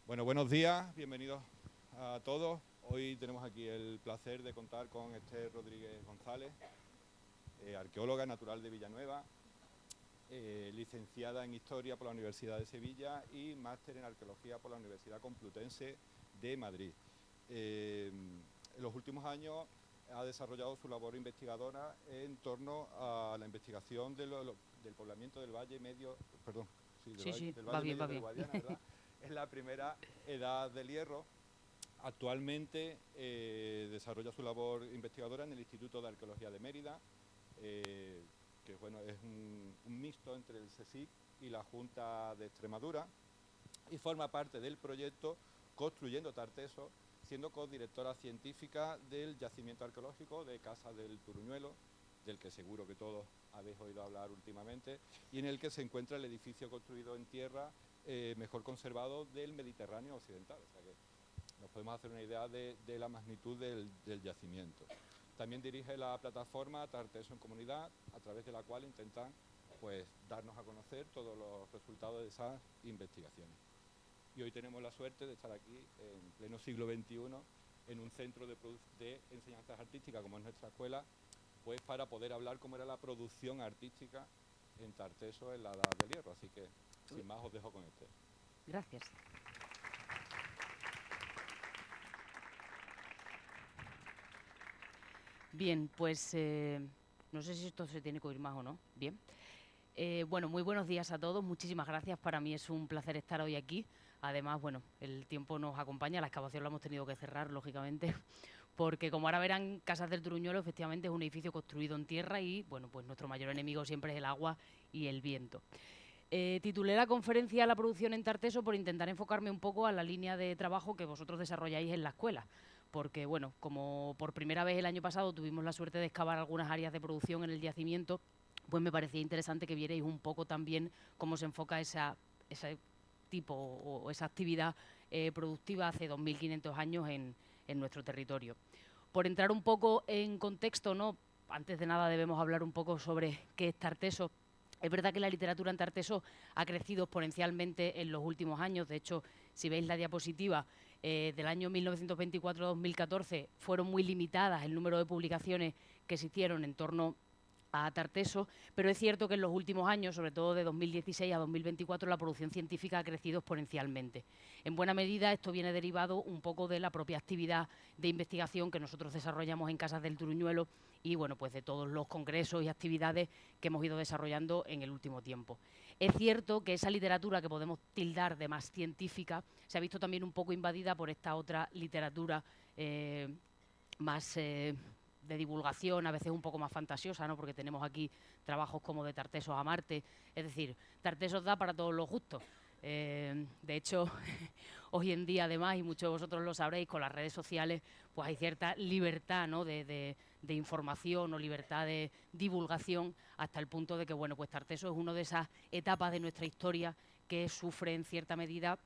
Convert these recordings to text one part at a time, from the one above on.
Bueno, buenos días, bienvenidos a todos. Hoy tenemos aquí el placer de contar con Esther Rodríguez González, arqueóloga natural de Villanueva, licenciada en Historia por la Universidad de Sevilla y máster en Arqueología por la Universidad Complutense de Madrid. En los últimos años ha desarrollado su labor investigadora en torno a la investigación del poblamiento del Valle Medio, perdón, sí, Sí, del va Valle bien, Medio va del bien. Guadiana, ¿verdad? Es la primera edad del Hierro. Actualmente desarrolla su labor investigadora en el Instituto de Arqueología de Mérida, que bueno, es un mixto entre el CSIC y la Junta de Extremadura, y forma parte del proyecto Construyendo Tarteso, siendo codirectora científica del yacimiento arqueológico de Casa del Turuñuelo, del que seguro que todos habéis oído hablar últimamente, y en el que se encuentra el edificio construido en tierra mejor conservado del Mediterráneo occidental. O sea que nos podemos hacer una idea de la magnitud del yacimiento. También dirige la plataforma Tarteso en Comunidad, a través de la cual intentan pues, darnos a conocer todos los resultados de esas investigaciones. Y hoy tenemos la suerte de estar aquí en pleno siglo XXI en un centro de enseñanzas artísticas como es nuestra escuela, pues para poder hablar cómo era la producción artística en Tarteso en la Edad del Hierro. Así que, sin más, os dejo con este. Gracias. Bien, pues no sé si esto se tiene que oír más o no. Bien. Bueno, muy buenos días a todos. Muchísimas gracias. Para mí es un placer estar hoy aquí. Además, bueno, el tiempo nos acompaña. La excavación la hemos tenido que cerrar, lógicamente, porque como ahora verán, Casas del Turuñuelo efectivamente es un edificio construido en tierra y, bueno, pues nuestro mayor enemigo siempre es el agua y el viento. Titulé la conferencia La producción en Tarteso por intentar enfocarme un poco a la línea de trabajo que vosotros desarrolláis en la escuela. Porque, bueno, como por primera vez el año pasado tuvimos la suerte de excavar algunas áreas de producción en el yacimiento, pues me parecía interesante que vierais un poco también cómo se enfoca ese tipo o esa actividad productiva hace 2.500 años en nuestro territorio. Por entrar un poco en contexto, ¿no? Antes de nada debemos hablar un poco sobre qué es Tarteso. Es verdad que la literatura en Tarteso ha crecido exponencialmente en los últimos años. De hecho, si veis la diapositiva, del año 1924 a 2014 fueron muy limitadas el número de publicaciones que se hicieron en torno a Tarteso, pero es cierto que en los últimos años, sobre todo de 2016 a 2024, la producción científica ha crecido exponencialmente. En buena medida esto viene derivado un poco de la propia actividad de investigación que nosotros desarrollamos en Casas del Turuñuelo y bueno, pues de todos los congresos y actividades que hemos ido desarrollando en el último tiempo. Es cierto que esa literatura que podemos tildar de más científica se ha visto también un poco invadida por esta otra literatura más de divulgación, a veces un poco más fantasiosa, ¿no? Porque tenemos aquí trabajos como de Tartesos a Marte, es decir, Tartesos da para todos los gustos. De hecho, hoy en día además, y muchos de vosotros lo sabréis, con las redes sociales, pues hay cierta libertad, ¿no? de información o libertad de divulgación hasta el punto de que, bueno, pues Tarteso es una de esas etapas de nuestra historia que sufre en cierta medida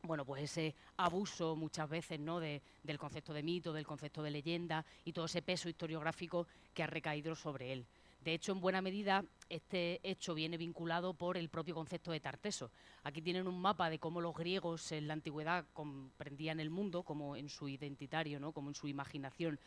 bueno, pues ese abuso muchas veces, ¿no? Del concepto de mito, del concepto de leyenda y todo ese peso historiográfico que ha recaído sobre él. De hecho, en buena medida, este hecho viene vinculado por el propio concepto de Tarteso. Aquí tienen un mapa de cómo los griegos en la antigüedad comprendían el mundo, como en su identitario, ¿no? Como en su imaginación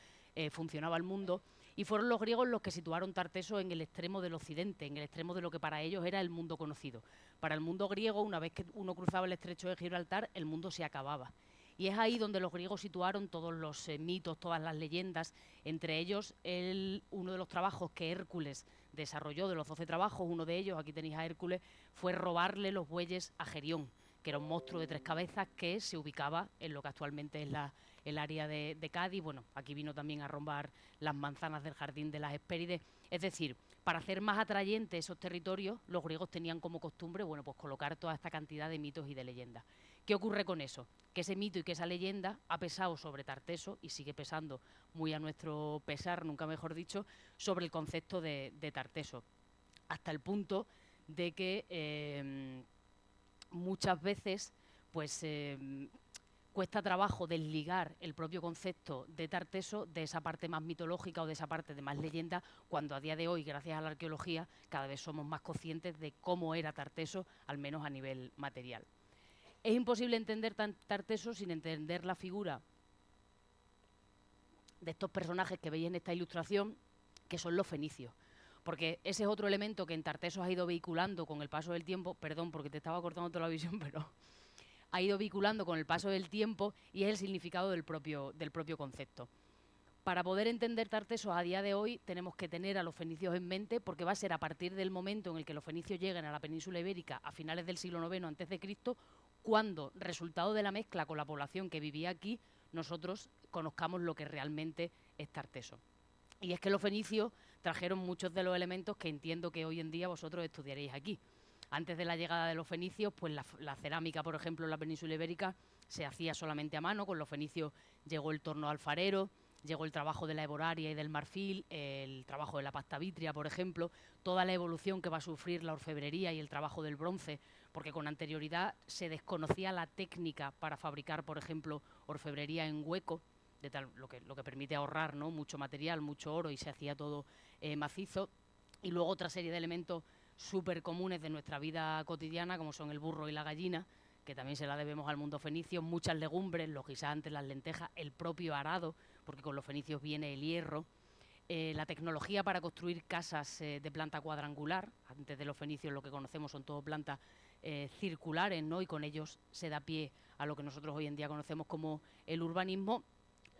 funcionaba el mundo, y fueron los griegos los que situaron Tarteso en el extremo del occidente, en el extremo de lo que para ellos era el mundo conocido. Para el mundo griego, una vez que uno cruzaba el estrecho de Gibraltar, el mundo se acababa. Y es ahí donde los griegos situaron todos los mitos, todas las leyendas, entre ellos uno de los trabajos que Hércules desarrolló, de los 12 trabajos, uno de ellos, aquí tenéis a Hércules, fue robarle los bueyes a Gerión, que era un monstruo de 3 cabezas que se ubicaba en lo que actualmente es el área de Cádiz. Bueno, aquí vino también a robar las manzanas del jardín de las Hespérides. Es decir, para hacer más atrayentes esos territorios, los griegos tenían como costumbre, bueno, pues colocar toda esta cantidad de mitos y de leyendas. ¿Qué ocurre con eso? Que ese mito y que esa leyenda ha pesado sobre Tarteso y sigue pesando muy a nuestro pesar, nunca mejor dicho, sobre el concepto de Tarteso. Hasta el punto de que muchas veces pues cuesta trabajo desligar el propio concepto de Tarteso de esa parte más mitológica o de esa parte de más leyenda, cuando a día de hoy, gracias a la arqueología, cada vez somos más conscientes de cómo era Tarteso, al menos a nivel material. Es imposible entender Tarteso sin entender la figura de estos personajes que veis en esta ilustración, que son los fenicios. Porque ese es otro elemento que en Tarteso ha ido vehiculando con el paso del tiempo. Perdón, porque te estaba cortando toda la visión, pero ha ido vehiculando con el paso del tiempo y es el significado del propio concepto. Para poder entender Tarteso a día de hoy tenemos que tener a los fenicios en mente, porque va a ser a partir del momento en el que los fenicios lleguen a la península ibérica a finales del siglo IX a.C., cuando, resultado de la mezcla con la población que vivía aquí, nosotros conozcamos lo que realmente es Tarteso. Y es que los fenicios trajeron muchos de los elementos que entiendo que hoy en día vosotros estudiaréis aquí. Antes de la llegada de los fenicios, pues la cerámica, por ejemplo, en la península ibérica se hacía solamente a mano. Con los fenicios llegó el torno alfarero, llegó el trabajo de la eboraria y del marfil, el trabajo de la pasta vitria, por ejemplo, toda la evolución que va a sufrir la orfebrería y el trabajo del bronce, porque con anterioridad se desconocía la técnica para fabricar, por ejemplo, orfebrería en hueco, de tal, lo que permite ahorrar, ¿no?, mucho material, mucho oro, y se hacía todo macizo. Y luego otra serie de elementos súper comunes de nuestra vida cotidiana, como son el burro y la gallina, que también se la debemos al mundo fenicio, muchas legumbres, los guisantes, las lentejas, el propio arado, porque con los fenicios viene el hierro, la tecnología para construir casas de planta cuadrangular. Antes de los fenicios lo que conocemos son todo plantas circulares, ¿no?, y con ellos se da pie a lo que nosotros hoy en día conocemos como el urbanismo,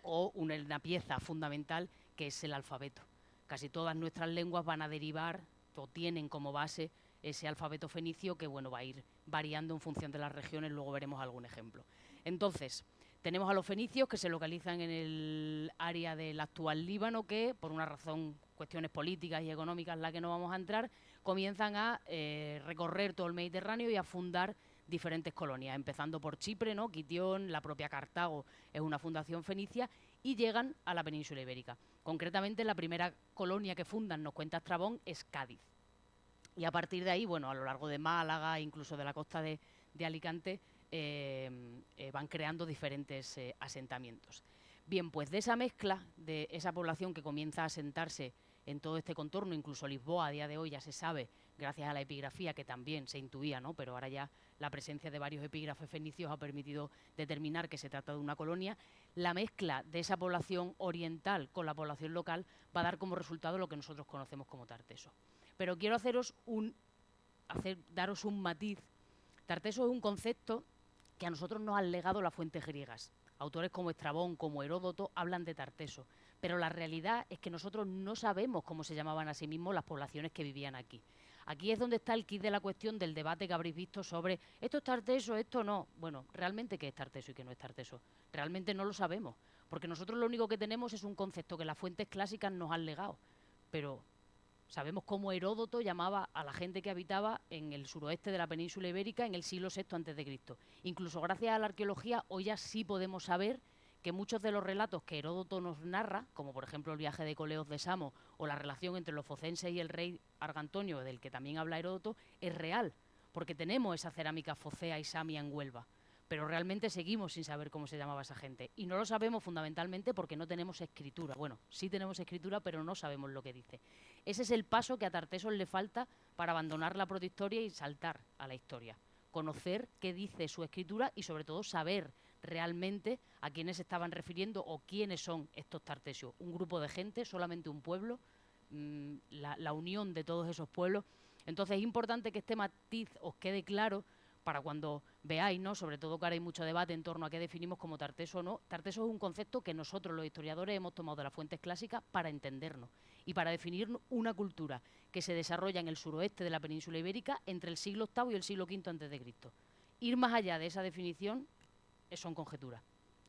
o una pieza fundamental que es el alfabeto. Casi todas nuestras lenguas van a derivar o tienen como base ese alfabeto fenicio que, bueno, va a ir variando en función de las regiones, luego veremos algún ejemplo. Entonces, tenemos a los fenicios que se localizan en el área del actual Líbano, que por una razón, cuestiones políticas y económicas en las que no vamos a entrar, comienzan a recorrer todo el Mediterráneo y a fundar diferentes colonias, empezando por Chipre, ¿no?, Quitión, la propia Cartago es una fundación fenicia, y llegan a la península ibérica. Concretamente, la primera colonia que fundan, nos cuenta Estrabón, es Cádiz. Y a partir de ahí, bueno, a lo largo de Málaga, incluso de la costa de Alicante, van creando diferentes asentamientos. Bien, pues de esa mezcla, de esa población que comienza a asentarse en todo este contorno, incluso Lisboa a día de hoy ya se sabe, gracias a la epigrafía, que también se intuía, ¿no?, pero ahora ya la presencia de varios epígrafes fenicios ha permitido determinar que se trata de una colonia. La mezcla de esa población oriental con la población local va a dar como resultado lo que nosotros conocemos como Tarteso. Pero quiero daros un matiz. Tarteso es un concepto que a nosotros nos han legado las fuentes griegas. Autores como Estrabón, como Heródoto, hablan de Tarteso. Pero la realidad es que nosotros no sabemos cómo se llamaban a sí mismos las poblaciones que vivían aquí. Aquí es donde está el quid de la cuestión del debate que habréis visto sobre esto es Tarteso, esto no. Bueno, ¿realmente qué es Tarteso y qué no es Tarteso? Realmente no lo sabemos, porque nosotros lo único que tenemos es un concepto que las fuentes clásicas nos han legado. Pero sabemos cómo Heródoto llamaba a la gente que habitaba en el suroeste de la península ibérica en el siglo VI a.C. Incluso gracias a la arqueología hoy ya sí podemos saber que muchos de los relatos que Heródoto nos narra, como por ejemplo el viaje de Coleos de Samos o la relación entre los focenses y el rey Argantonio, del que también habla Heródoto, es real, porque tenemos esa cerámica focea y samia en Huelva. Pero realmente seguimos sin saber cómo se llamaba esa gente. Y no lo sabemos fundamentalmente porque no tenemos escritura. Bueno, sí tenemos escritura, pero no sabemos lo que dice. Ese es el paso que a Tarteso le falta para abandonar la protohistoria y saltar a la historia. Conocer qué dice su escritura y sobre todo saber realmente a quiénes se estaban refiriendo o quiénes son estos tartesios. Un grupo de gente, solamente un pueblo, la unión de todos esos pueblos. Entonces es importante que este matiz os quede claro para cuando veáis, ¿no?, sobre todo que ahora hay mucho debate en torno a qué definimos como Tarteso o no. Tarteso es un concepto que nosotros los historiadores hemos tomado de las fuentes clásicas para entendernos y para definir una cultura que se desarrolla en el suroeste de la península ibérica entre el siglo VIII y el siglo V a.C. Ir más allá de esa definición son conjeturas.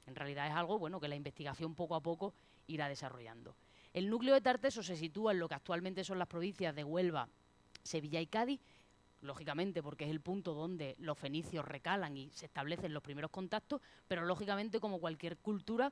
En realidad es algo, bueno, que la investigación poco a poco irá desarrollando. El núcleo de Tarteso se sitúa en lo que actualmente son las provincias de Huelva, Sevilla y Cádiz, lógicamente porque es el punto donde los fenicios recalan y se establecen los primeros contactos, pero lógicamente como cualquier cultura,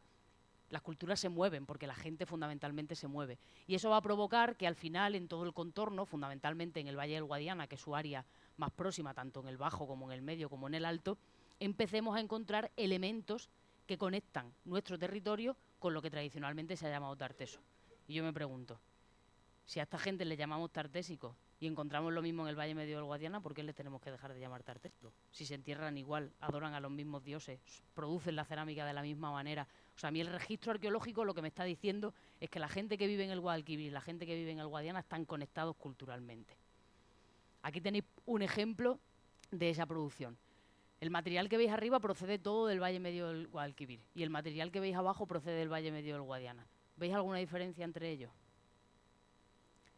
las culturas se mueven porque la gente fundamentalmente se mueve. Y eso va a provocar que al final en todo el contorno, fundamentalmente en el Valle del Guadiana, que es su área más próxima, tanto en el bajo como en el medio como en el alto, empecemos a encontrar elementos que conectan nuestro territorio con lo que tradicionalmente se ha llamado Tarteso. Y yo me pregunto, si a esta gente le llamamos tartésicos y encontramos lo mismo en el Valle Medio del Guadiana, ¿por qué le tenemos que dejar de llamar Tarteso? Si se entierran igual, adoran a los mismos dioses, producen la cerámica de la misma manera. O sea, a mí el registro arqueológico lo que me está diciendo es que la gente que vive en el Guadalquivir y la gente que vive en el Guadiana están conectados culturalmente. Aquí tenéis un ejemplo de esa producción. El material que veis arriba procede todo del Valle Medio del Guadalquivir y el material que veis abajo procede del Valle Medio del Guadiana. ¿Veis alguna diferencia entre ellos?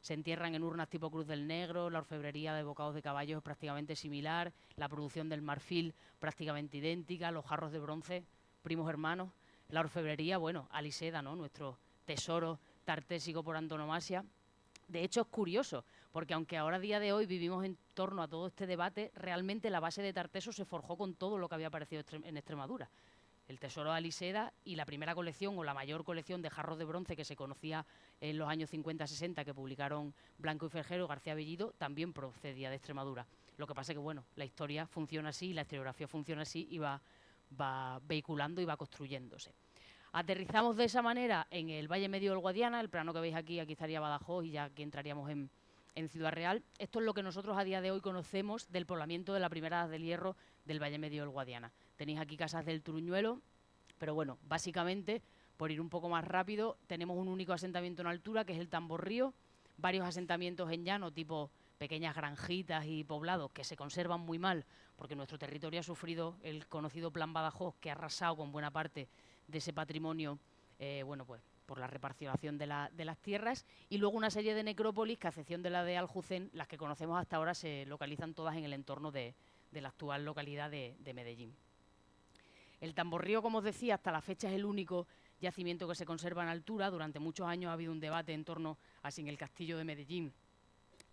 Se entierran en urnas tipo Cruz del Negro, la orfebrería de bocados de caballos es prácticamente similar, la producción del marfil prácticamente idéntica, los jarros de bronce, primos hermanos, la orfebrería, bueno, Aliseda, ¿no? Nuestro tesoro tartésico por antonomasia. De hecho, es curioso, porque aunque ahora a día de hoy vivimos en torno a todo este debate, realmente la base de Tarteso se forjó con todo lo que había aparecido en Extremadura. El tesoro de Aliseda y la primera colección o la mayor colección de jarros de bronce que se conocía en los años 50-60 que publicaron Blanco y Ferjero y García Bellido también procedía de Extremadura. Lo que pasa es que, bueno, la historia funciona así, la historiografía funciona así y va vehiculando y va construyéndose. Aterrizamos de esa manera en el Valle Medio del Guadiana, el plano que veis aquí estaría Badajoz y ya aquí entraríamos en Ciudad Real. Esto es lo que nosotros a día de hoy conocemos del poblamiento de la primera edad del hierro del Valle Medio del Guadiana. Tenéis aquí casas del Truñuelo, pero bueno, básicamente, por ir un poco más rápido, tenemos un único asentamiento en altura, que es el Tamborrío, varios asentamientos en llano, tipo pequeñas granjitas y poblados, que se conservan muy mal, porque nuestro territorio ha sufrido el conocido Plan Badajoz, que ha arrasado con buena parte de ese patrimonio, bueno, pues por la reparcelación de las tierras, y luego una serie de necrópolis que, a excepción de la de Aljucén, las que conocemos hasta ahora se localizan todas en el entorno de la actual localidad de Medellín. El Tamborrío, como os decía, hasta la fecha es el único yacimiento que se conserva en altura. Durante muchos años ha habido un debate en torno a si en el castillo de Medellín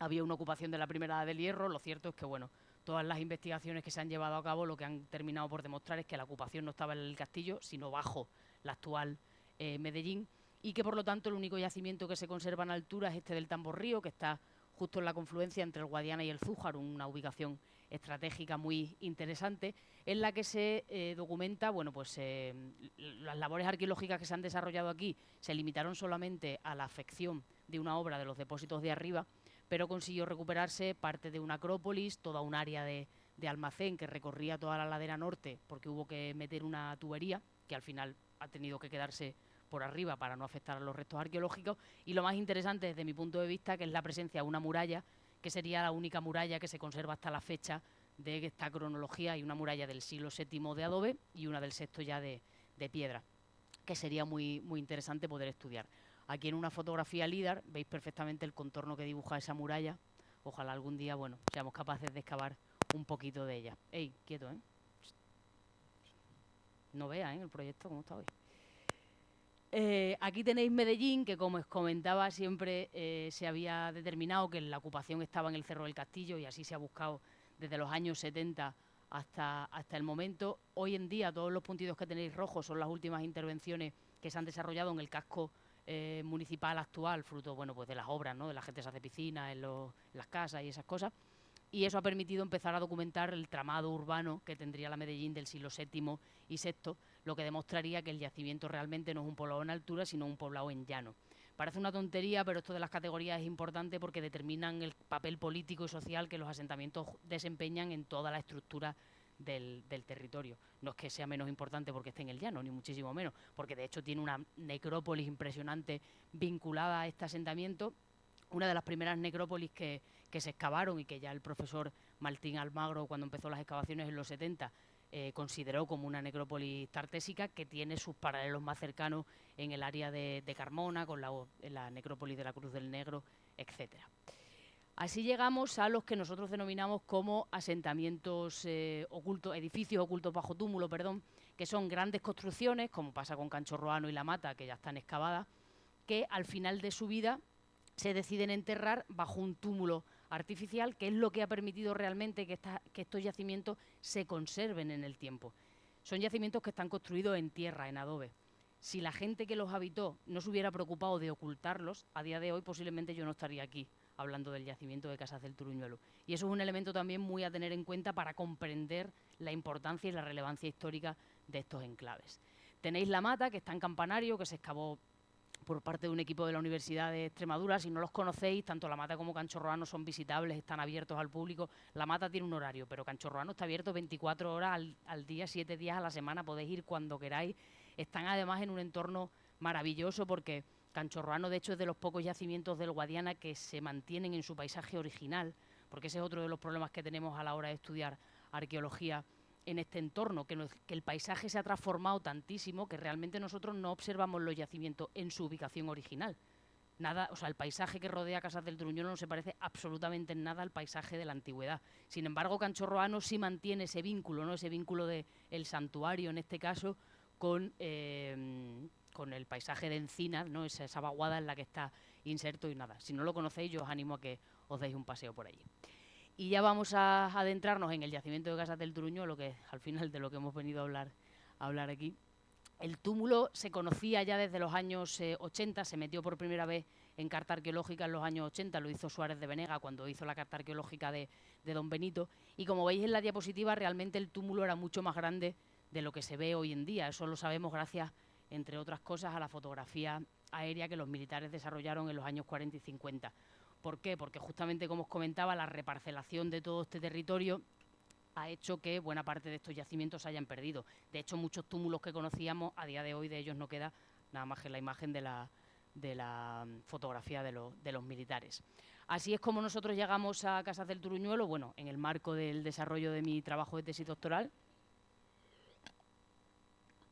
había una ocupación de la primera edad del hierro. Lo cierto es que, bueno, todas las investigaciones que se han llevado a cabo lo que han terminado por demostrar es que la ocupación no estaba en el castillo, sino bajo la actual Medellín, y que por lo tanto el único yacimiento que se conserva en altura es este del Tamborrío, que está justo en la confluencia entre el Guadiana y el Zújar, una ubicación estratégica muy interesante, en la que se documenta, bueno, pues las labores arqueológicas que se han desarrollado aquí se limitaron solamente a la afección de una obra de los depósitos de arriba, pero consiguió recuperarse parte de una acrópolis, toda un área de almacén que recorría toda la ladera norte, porque hubo que meter una tubería, que al final ha tenido que quedarse por arriba para no afectar a los restos arqueológicos, y lo más interesante desde mi punto de vista, que es la presencia de una muralla, que sería la única muralla que se conserva hasta la fecha de esta cronología. Hay una muralla del siglo VII de adobe y una del VI ya de piedra, que sería muy, muy interesante poder estudiar. Aquí en una fotografía LIDAR veis perfectamente el contorno que dibuja esa muralla. Ojalá algún día, bueno, seamos capaces de excavar un poquito de ella. ¡Ey, quieto, eh! No vea, el proyecto cómo está hoy. Aquí tenéis Medellín, que como os comentaba siempre se había determinado que la ocupación estaba en el Cerro del Castillo y así se ha buscado desde los años 70 hasta el momento. Hoy en día todos los puntitos que tenéis rojos son las últimas intervenciones que se han desarrollado en el casco municipal actual, fruto, bueno, pues de las obras, ¿no? De la gente se hace piscinas en las casas y esas cosas. Y eso ha permitido empezar a documentar el tramado urbano que tendría la Medellín del siglo VII y VI, lo que demostraría que el yacimiento realmente no es un poblado en altura, sino un poblado en llano. Parece una tontería, pero esto de las categorías es importante porque determinan el papel político y social que los asentamientos desempeñan en toda la estructura del territorio. No es que sea menos importante porque esté en el llano, ni muchísimo menos, porque de hecho tiene una necrópolis impresionante vinculada a este asentamiento. Una de las primeras necrópolis que se excavaron y que ya el profesor Martín Almagro, cuando empezó las excavaciones en los 70, consideró como una necrópolis tartésica, que tiene sus paralelos más cercanos en el área de Carmona, con la necrópolis de la Cruz del Negro, etcétera. Así llegamos a los que nosotros denominamos como asentamientos ocultos, edificios ocultos bajo túmulo, que son grandes construcciones, como pasa con Canchorroano y La Mata, que ya están excavadas, que al final de su vida se deciden enterrar bajo un túmulo artificial, que es lo que ha permitido realmente que estos yacimientos se conserven en el tiempo. Son yacimientos que están construidos en tierra, en adobe. Si la gente que los habitó no se hubiera preocupado de ocultarlos, a día de hoy posiblemente yo no estaría aquí hablando del yacimiento de Casas del Truñuelo. Y eso es un elemento también muy a tener en cuenta para comprender la importancia y la relevancia histórica de estos enclaves. Tenéis La Mata, que está en Campanario, que se excavó por parte de un equipo de la Universidad de Extremadura. Si no los conocéis, tanto La Mata como Canchorroano son visitables, están abiertos al público. La Mata tiene un horario, pero Canchorroano está abierto 24 horas al día, 7 días a la semana, podéis ir cuando queráis. Están además en un entorno maravilloso porque Canchorroano, de hecho, es de los pocos yacimientos del Guadiana que se mantienen en su paisaje original, porque ese es otro de los problemas que tenemos a la hora de estudiar arqueología en este entorno, que el paisaje se ha transformado tantísimo que realmente nosotros no observamos los yacimientos en su ubicación original. Nada, o sea, el paisaje que rodea Casas del Truñuelo no se parece absolutamente en nada al paisaje de la antigüedad. Sin embargo, Canchorroano sí mantiene ese vínculo, ¿no? Ese vínculo del santuario, en este caso, con el paisaje de encinas, ¿no? Esa vaguada en la que está inserto y nada. Si no lo conocéis, yo os animo a que os deis un paseo por allí. Y ya vamos a adentrarnos en el yacimiento de Casas del Truñuelo, que es al final de lo que hemos venido a hablar aquí. El túmulo se conocía ya desde los años 80, se metió por primera vez en carta arqueológica en los años 80, lo hizo Suárez de Venega cuando hizo la carta arqueológica de Don Benito, y como veis en la diapositiva, realmente el túmulo era mucho más grande de lo que se ve hoy en día. Eso lo sabemos gracias, entre otras cosas, a la fotografía aérea que los militares desarrollaron en los años 40 y 50. ¿Por qué? Porque justamente, como os comentaba, la reparcelación de todo este territorio ha hecho que buena parte de estos yacimientos se hayan perdido. De hecho, muchos túmulos que conocíamos, a día de hoy de ellos no queda nada más que la imagen de la fotografía de los militares. Así es como nosotros llegamos a Casas del Truñuelo, bueno, en el marco del desarrollo de mi trabajo de tesis doctoral.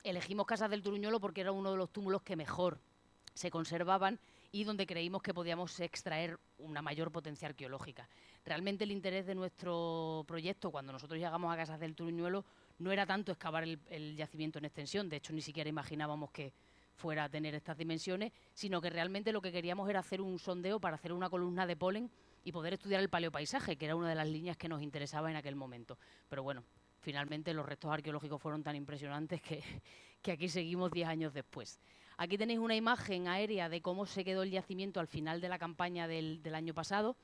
Elegimos Casas del Truñuelo porque era uno de los túmulos que mejor se conservaban y donde creímos que podíamos extraer una mayor potencia arqueológica. Realmente el interés de nuestro proyecto, cuando nosotros llegamos a Casas del Truñuelo, no era tanto excavar el yacimiento en extensión, de hecho ni siquiera imaginábamos que fuera a tener estas dimensiones, sino que realmente lo que queríamos era hacer un sondeo para hacer una columna de polen y poder estudiar el paleopaisaje, que era una de las líneas que nos interesaba en aquel momento. Pero bueno, finalmente los restos arqueológicos fueron tan impresionantes que aquí seguimos 10 años después. Aquí tenéis una imagen aérea de cómo se quedó el yacimiento al final de la campaña del año pasado.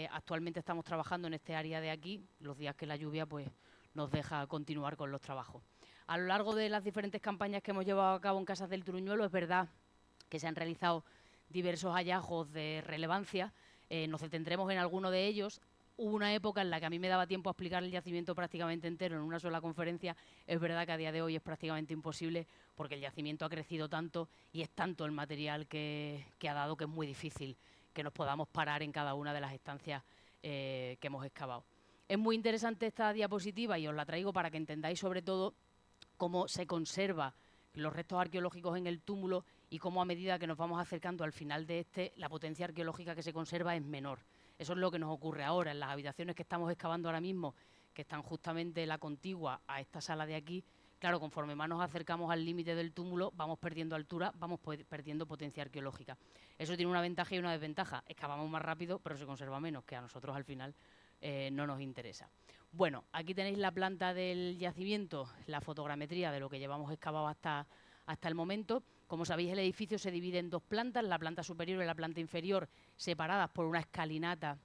Actualmente estamos trabajando en este área de aquí, los días que la lluvia pues, nos deja continuar con los trabajos. A lo largo de las diferentes campañas que hemos llevado a cabo en Casas del Truñuelo, es verdad que se han realizado diversos hallazgos de relevancia. Nos detendremos en alguno de ellos. Hubo una época en la que a mí me daba tiempo a explicar el yacimiento prácticamente entero en una sola conferencia. Es verdad que a día de hoy es prácticamente imposible porque el yacimiento ha crecido tanto y es tanto el material que ha dado que es muy difícil que nos podamos parar en cada una de las estancias que hemos excavado. Es muy interesante esta diapositiva y os la traigo para que entendáis sobre todo cómo se conserva los restos arqueológicos en el túmulo y cómo a medida que nos vamos acercando al final de la potencia arqueológica que se conserva es menor. Eso es lo que nos ocurre ahora en las habitaciones que estamos excavando ahora mismo, que están justamente la contigua a esta sala de aquí. Claro, conforme más nos acercamos al límite del túmulo, vamos perdiendo altura, vamos perdiendo potencia arqueológica. Eso tiene una ventaja y una desventaja. Excavamos más rápido, pero se conserva menos, que a nosotros al final no nos interesa. Bueno, aquí tenéis la planta del yacimiento, la fotogrametría de lo que llevamos excavado hasta el momento. Como sabéis, el edificio se divide en dos plantas, la planta superior y la planta inferior, separadas por una escalinata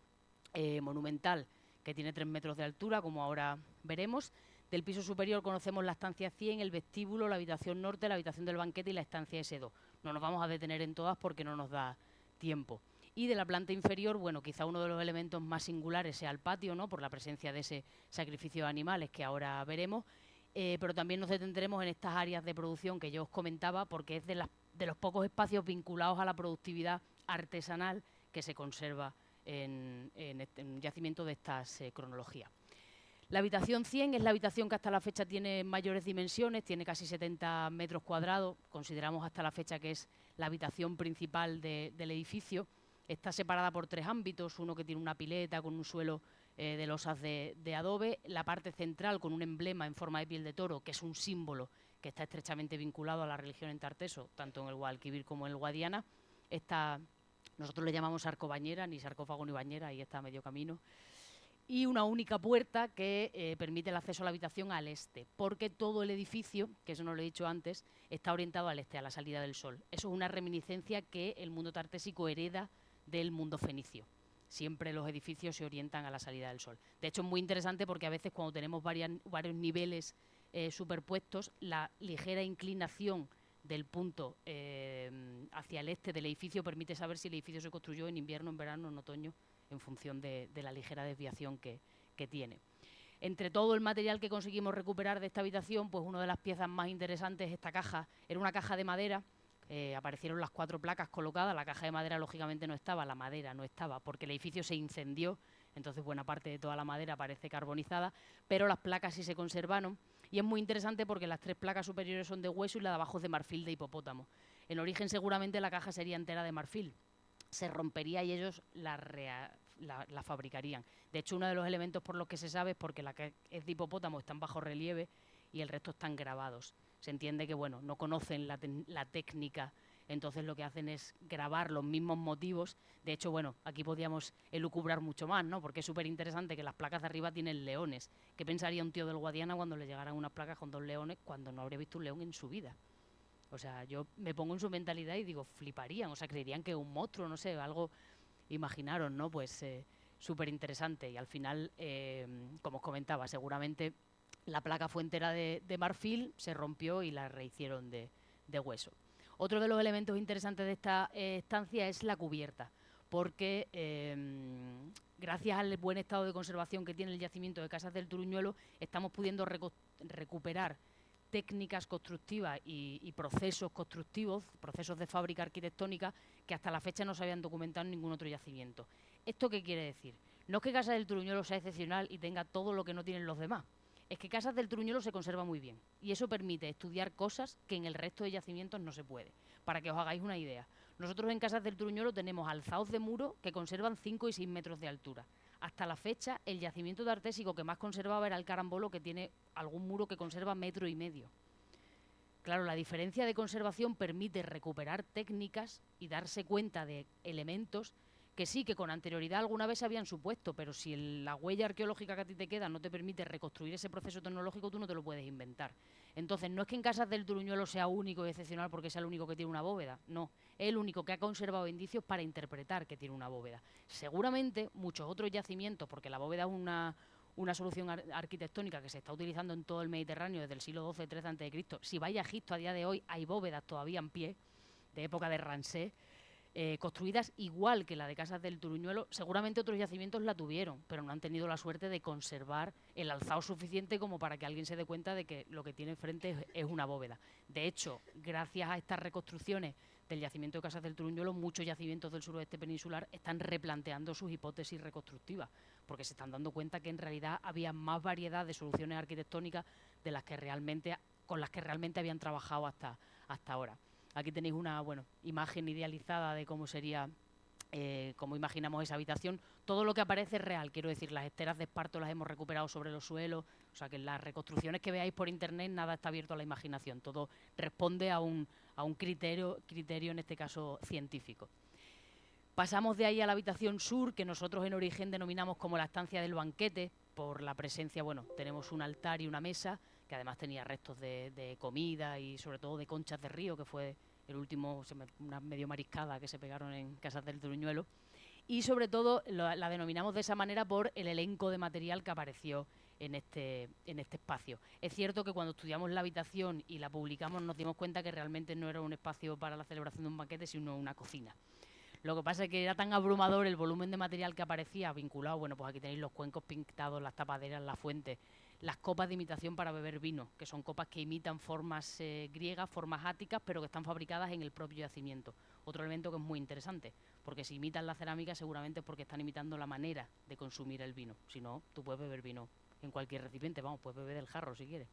monumental que tiene 3 metros de altura, como ahora veremos. Del piso superior conocemos la estancia 100, el vestíbulo, la habitación norte, la habitación del banquete y la estancia S2. No nos vamos a detener en todas porque no nos da tiempo. Y de la planta inferior, bueno, quizá uno de los elementos más singulares sea el patio, ¿no? Por la presencia de ese sacrificio de animales que ahora veremos. Pero también nos detendremos en estas áreas de producción que yo os comentaba, porque es de los pocos espacios vinculados a la productividad artesanal que se conserva en un yacimiento de estas cronologías. La habitación 100 es la habitación que hasta la fecha tiene mayores dimensiones, tiene casi 70 metros cuadrados, consideramos hasta la fecha que es la habitación principal del edificio. Está separada por 3 ámbitos, uno que tiene una pileta con un suelo de losas de adobe, la parte central con un emblema en forma de piel de toro, que es un símbolo que está estrechamente vinculado a la religión en Tarteso, tanto en el Guadalquivir como en el Guadiana. Nosotros le llamamos arcobañera, ni sarcófago ni bañera, ahí está a medio camino. Y una única puerta que permite el acceso a la habitación al este, porque todo el edificio, que eso no lo he dicho antes, está orientado al este, a la salida del sol. Eso es una reminiscencia que el mundo tartésico hereda del mundo fenicio. Siempre los edificios se orientan a la salida del sol. De hecho, es muy interesante porque a veces cuando tenemos varios niveles superpuestos, la ligera inclinación del punto hacia el este del edificio permite saber si el edificio se construyó en invierno, en verano, en otoño, en función de la ligera desviación que tiene. Entre todo el material que conseguimos recuperar de esta habitación, pues una de las piezas más interesantes es esta caja. Era una caja de madera, aparecieron las 4 placas colocadas, la caja de madera lógicamente no estaba, la madera no estaba, porque el edificio se incendió, entonces buena parte de toda la madera parece carbonizada, pero las placas sí se conservaron. Y es muy interesante porque las 3 placas superiores son de hueso y la de abajo es de marfil de hipopótamo. En origen seguramente la caja sería entera de marfil, se rompería y ellos la fabricarían. De hecho, uno de los elementos por los que se sabe es porque la que es de hipopótamo está en bajo relieve y el resto están grabados. Se entiende que, bueno, no conocen la técnica, entonces lo que hacen es grabar los mismos motivos. De hecho, bueno, aquí podríamos elucubrar mucho más, ¿no? Porque es súper interesante que las placas de arriba tienen leones. ¿Qué pensaría un tío del Guadiana cuando le llegaran unas placas con 2 leones cuando no habría visto un león en su vida? O sea, yo me pongo en su mentalidad y digo, fliparían, o sea, creerían que es un monstruo, no sé, algo, imaginaron, ¿no? Pues súper interesante. Y al final, como os comentaba, seguramente la placa fue entera de marfil, se rompió y la rehicieron de hueso. Otro de los elementos interesantes de esta estancia es la cubierta, porque gracias al buen estado de conservación que tiene el yacimiento de Casas del Turuñuelo, estamos pudiendo recuperar técnicas constructivas y procesos constructivos, procesos de fábrica arquitectónica que hasta la fecha no se habían documentado en ningún otro yacimiento. ¿Esto qué quiere decir? No es que Casas del Turuñuelo sea excepcional y tenga todo lo que no tienen los demás, es que Casas del Turuñuelo se conserva muy bien y eso permite estudiar cosas que en el resto de yacimientos no se puede. Para que os hagáis una idea, nosotros en Casas del Turuñuelo tenemos alzados de muro que conservan 5 y 6 metros de altura. Hasta la fecha, el yacimiento de artésico que más conservaba era el Carambolo, que tiene algún muro que conserva 1,5 metros. Claro, la diferencia de conservación permite recuperar técnicas y darse cuenta de elementos que sí, que con anterioridad alguna vez se habían supuesto, pero si la huella arqueológica que a ti te queda no te permite reconstruir ese proceso tecnológico, tú no te lo puedes inventar. Entonces, no es que en Casas del Turuñuelo sea único y excepcional porque sea el único que tiene una bóveda, no, es el único que ha conservado indicios para interpretar que tiene una bóveda. Seguramente muchos otros yacimientos, porque la bóveda es una solución arquitectónica que se está utilizando en todo el Mediterráneo desde el siglo XII-XIII a.C. Si vais a Egipto a día de hoy, hay bóvedas todavía en pie, de época de Ramsés, construidas igual que la de Casas del Turuñuelo. Seguramente otros yacimientos la tuvieron, pero no han tenido la suerte de conservar el alzado suficiente como para que alguien se dé cuenta de que lo que tiene enfrente es una bóveda. De hecho, gracias a estas reconstrucciones del yacimiento de Casas del Turuñuelo, muchos yacimientos del suroeste peninsular están replanteando sus hipótesis reconstructivas, porque se están dando cuenta que en realidad había más variedad de soluciones arquitectónicas de las que con las que realmente habían trabajado hasta ahora. Aquí tenéis una imagen idealizada de cómo sería, cómo imaginamos esa habitación. Todo lo que aparece es real, quiero decir, las esteras de esparto las hemos recuperado sobre los suelos, o sea que en las reconstrucciones que veáis por internet nada está abierto a la imaginación, todo responde a un criterio, en este caso científico. Pasamos de ahí a la habitación sur, que nosotros en origen denominamos como la estancia del banquete, por la presencia, tenemos un altar y una mesa, que además tenía restos de comida y sobre todo de conchas de río, que fue el último, una medio mariscada que se pegaron en Casas del Turuñuelo. Y sobre todo la denominamos de esa manera por el elenco de material que apareció en este espacio. Es cierto que cuando estudiamos la habitación y la publicamos nos dimos cuenta que realmente no era un espacio para la celebración de un banquete, sino una cocina. Lo que pasa es que era tan abrumador el volumen de material que aparecía vinculado, pues aquí tenéis los cuencos pintados, las tapaderas, la fuente, las copas de imitación para beber vino, que son copas que imitan formas griegas, formas áticas, pero que están fabricadas en el propio yacimiento. Otro elemento que es muy interesante, porque si imitan la cerámica seguramente es porque están imitando la manera de consumir el vino. Si no, tú puedes beber vino en cualquier recipiente, puedes beber del jarro si quieres,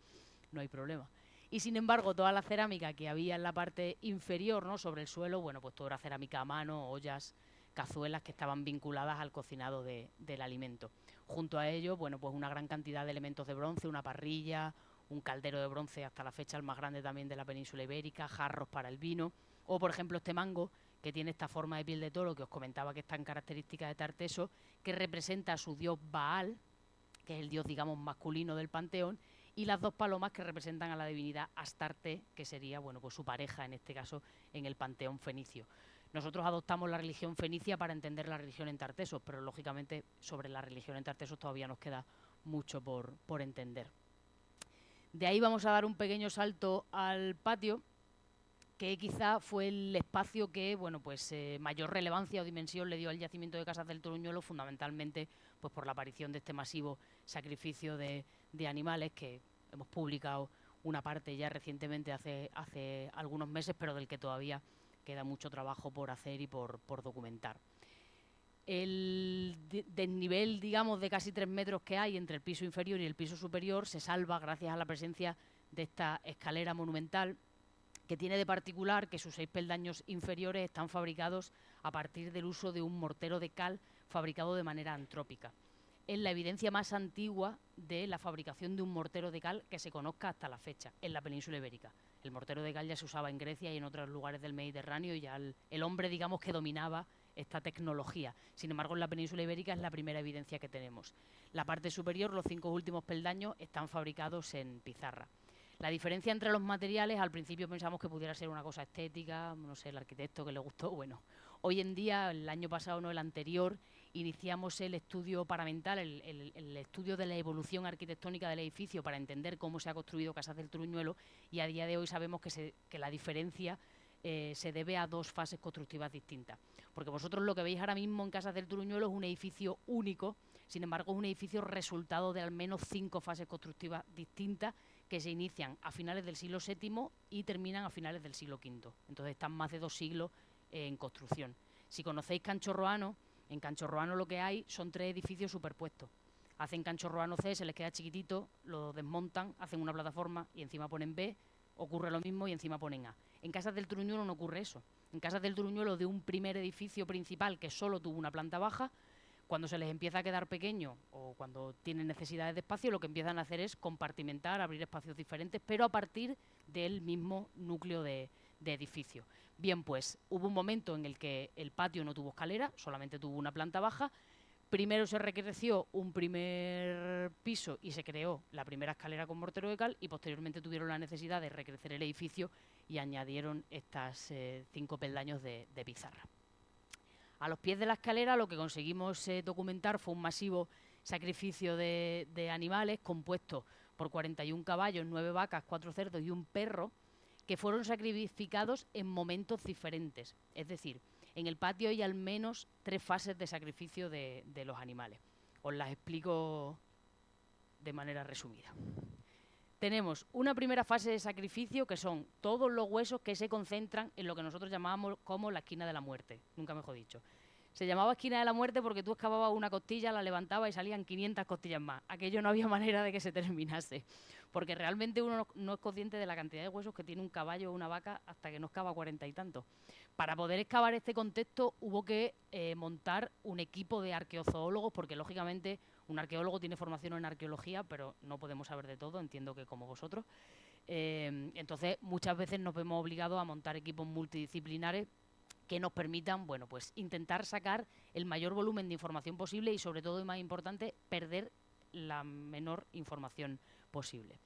no hay problema. Y sin embargo, toda la cerámica que había en la parte inferior, ¿no?, sobre el suelo, pues todo era cerámica a mano, ollas, cazuelas que estaban vinculadas al cocinado del alimento. Junto a ello, pues una gran cantidad de elementos de bronce, una parrilla, un caldero de bronce, hasta la fecha el más grande también de la península ibérica, jarros para el vino, o por ejemplo este mango, que tiene esta forma de piel de toro que os comentaba que es tan característica de Tarteso, que representa a su dios Baal, que es el dios, digamos, masculino del panteón, y las 2 palomas que representan a la divinidad Astarte, que sería, pues su pareja, en este caso, en el panteón fenicio. Nosotros adoptamos la religión fenicia para entender la religión en Tartesos, pero lógicamente sobre la religión en Tartesos todavía nos queda mucho por entender. De ahí vamos a dar un pequeño salto al patio, que quizá fue el espacio que, bueno, pues mayor relevancia o dimensión le dio al yacimiento de Casas del Toruñuelo, fundamentalmente pues por la aparición de este masivo sacrificio de animales, que hemos publicado una parte ya recientemente hace algunos meses, pero del que todavía queda mucho trabajo por hacer y por documentar. El desnivel, digamos, de casi 3 metros que hay entre el piso inferior y el piso superior se salva gracias a la presencia de esta escalera monumental, que tiene de particular que sus 6 peldaños inferiores están fabricados a partir del uso de un mortero de cal fabricado de manera antrópica. Es la evidencia más antigua de la fabricación de un mortero de cal que se conozca hasta la fecha en la península ibérica. El mortero de cal ya se usaba en Grecia y en otros lugares del Mediterráneo, y ya el hombre, digamos, que dominaba esta tecnología. Sin embargo, en la península ibérica es la primera evidencia que tenemos. La parte superior, los 5 últimos peldaños, están fabricados en pizarra. La diferencia entre los materiales, al principio pensamos que pudiera ser una cosa estética, no sé, el arquitecto que le gustó, bueno. Hoy en día, el año pasado, no el anterior, iniciamos el estudio paramental, el estudio de la evolución arquitectónica del edificio para entender cómo se ha construido Casas del Toruñuelo, y a día de hoy sabemos que la diferencia se debe a 2 fases constructivas distintas. Porque vosotros lo que veis ahora mismo en Casas del Toruñuelo es un edificio único, sin embargo es un edificio resultado de al menos 5 fases constructivas distintas que se inician a finales del siglo VII y terminan a finales del siglo V. Entonces están más de 2 siglos en construcción. Si conocéis Cancho Roano, en Cancho Roano lo que hay son 3 edificios superpuestos. Hacen Cancho Roano C, se les queda chiquitito, lo desmontan, hacen una plataforma y encima ponen B, ocurre lo mismo y encima ponen A. En Casas del Toruñuelo no ocurre eso. En Casas del Toruñuelo, de un primer edificio principal que solo tuvo una planta baja, cuando se les empieza a quedar pequeño o cuando tienen necesidades de espacio, lo que empiezan a hacer es compartimentar, abrir espacios diferentes, pero a partir del mismo núcleo de edificio. Bien, pues hubo un momento en el que el patio no tuvo escalera, solamente tuvo una planta baja. Primero se recreció un primer piso y se creó la primera escalera con mortero de cal, y posteriormente tuvieron la necesidad de recrecer el edificio y añadieron estas 5 peldaños de pizarra. A los pies de la escalera lo que conseguimos documentar fue un masivo sacrificio de animales compuesto por 41 caballos, 9 vacas, 4 cerdos y un perro, que fueron sacrificados en momentos diferentes. Es decir, en el patio hay al menos 3 fases de sacrificio de los animales. Os las explico de manera resumida. Tenemos una primera fase de sacrificio, que son todos los huesos que se concentran en lo que nosotros llamábamos como la esquina de la muerte, nunca mejor dicho. Se llamaba esquina de la muerte porque tú excavabas una costilla, la levantabas y salían 500 costillas más. Aquello no había manera de que se terminase, porque realmente uno no es consciente de la cantidad de huesos que tiene un caballo o una vaca hasta que no excava 40 y tantos. Para poder excavar este contexto hubo que montar un equipo de arqueozoólogos, porque lógicamente un arqueólogo tiene formación en arqueología, pero no podemos saber de todo, entiendo que como vosotros. Entonces muchas veces nos vemos obligados a montar equipos multidisciplinares que nos permitan, bueno, pues intentar sacar el mayor volumen de información posible y, sobre todo y más importante, perder la menor información posible.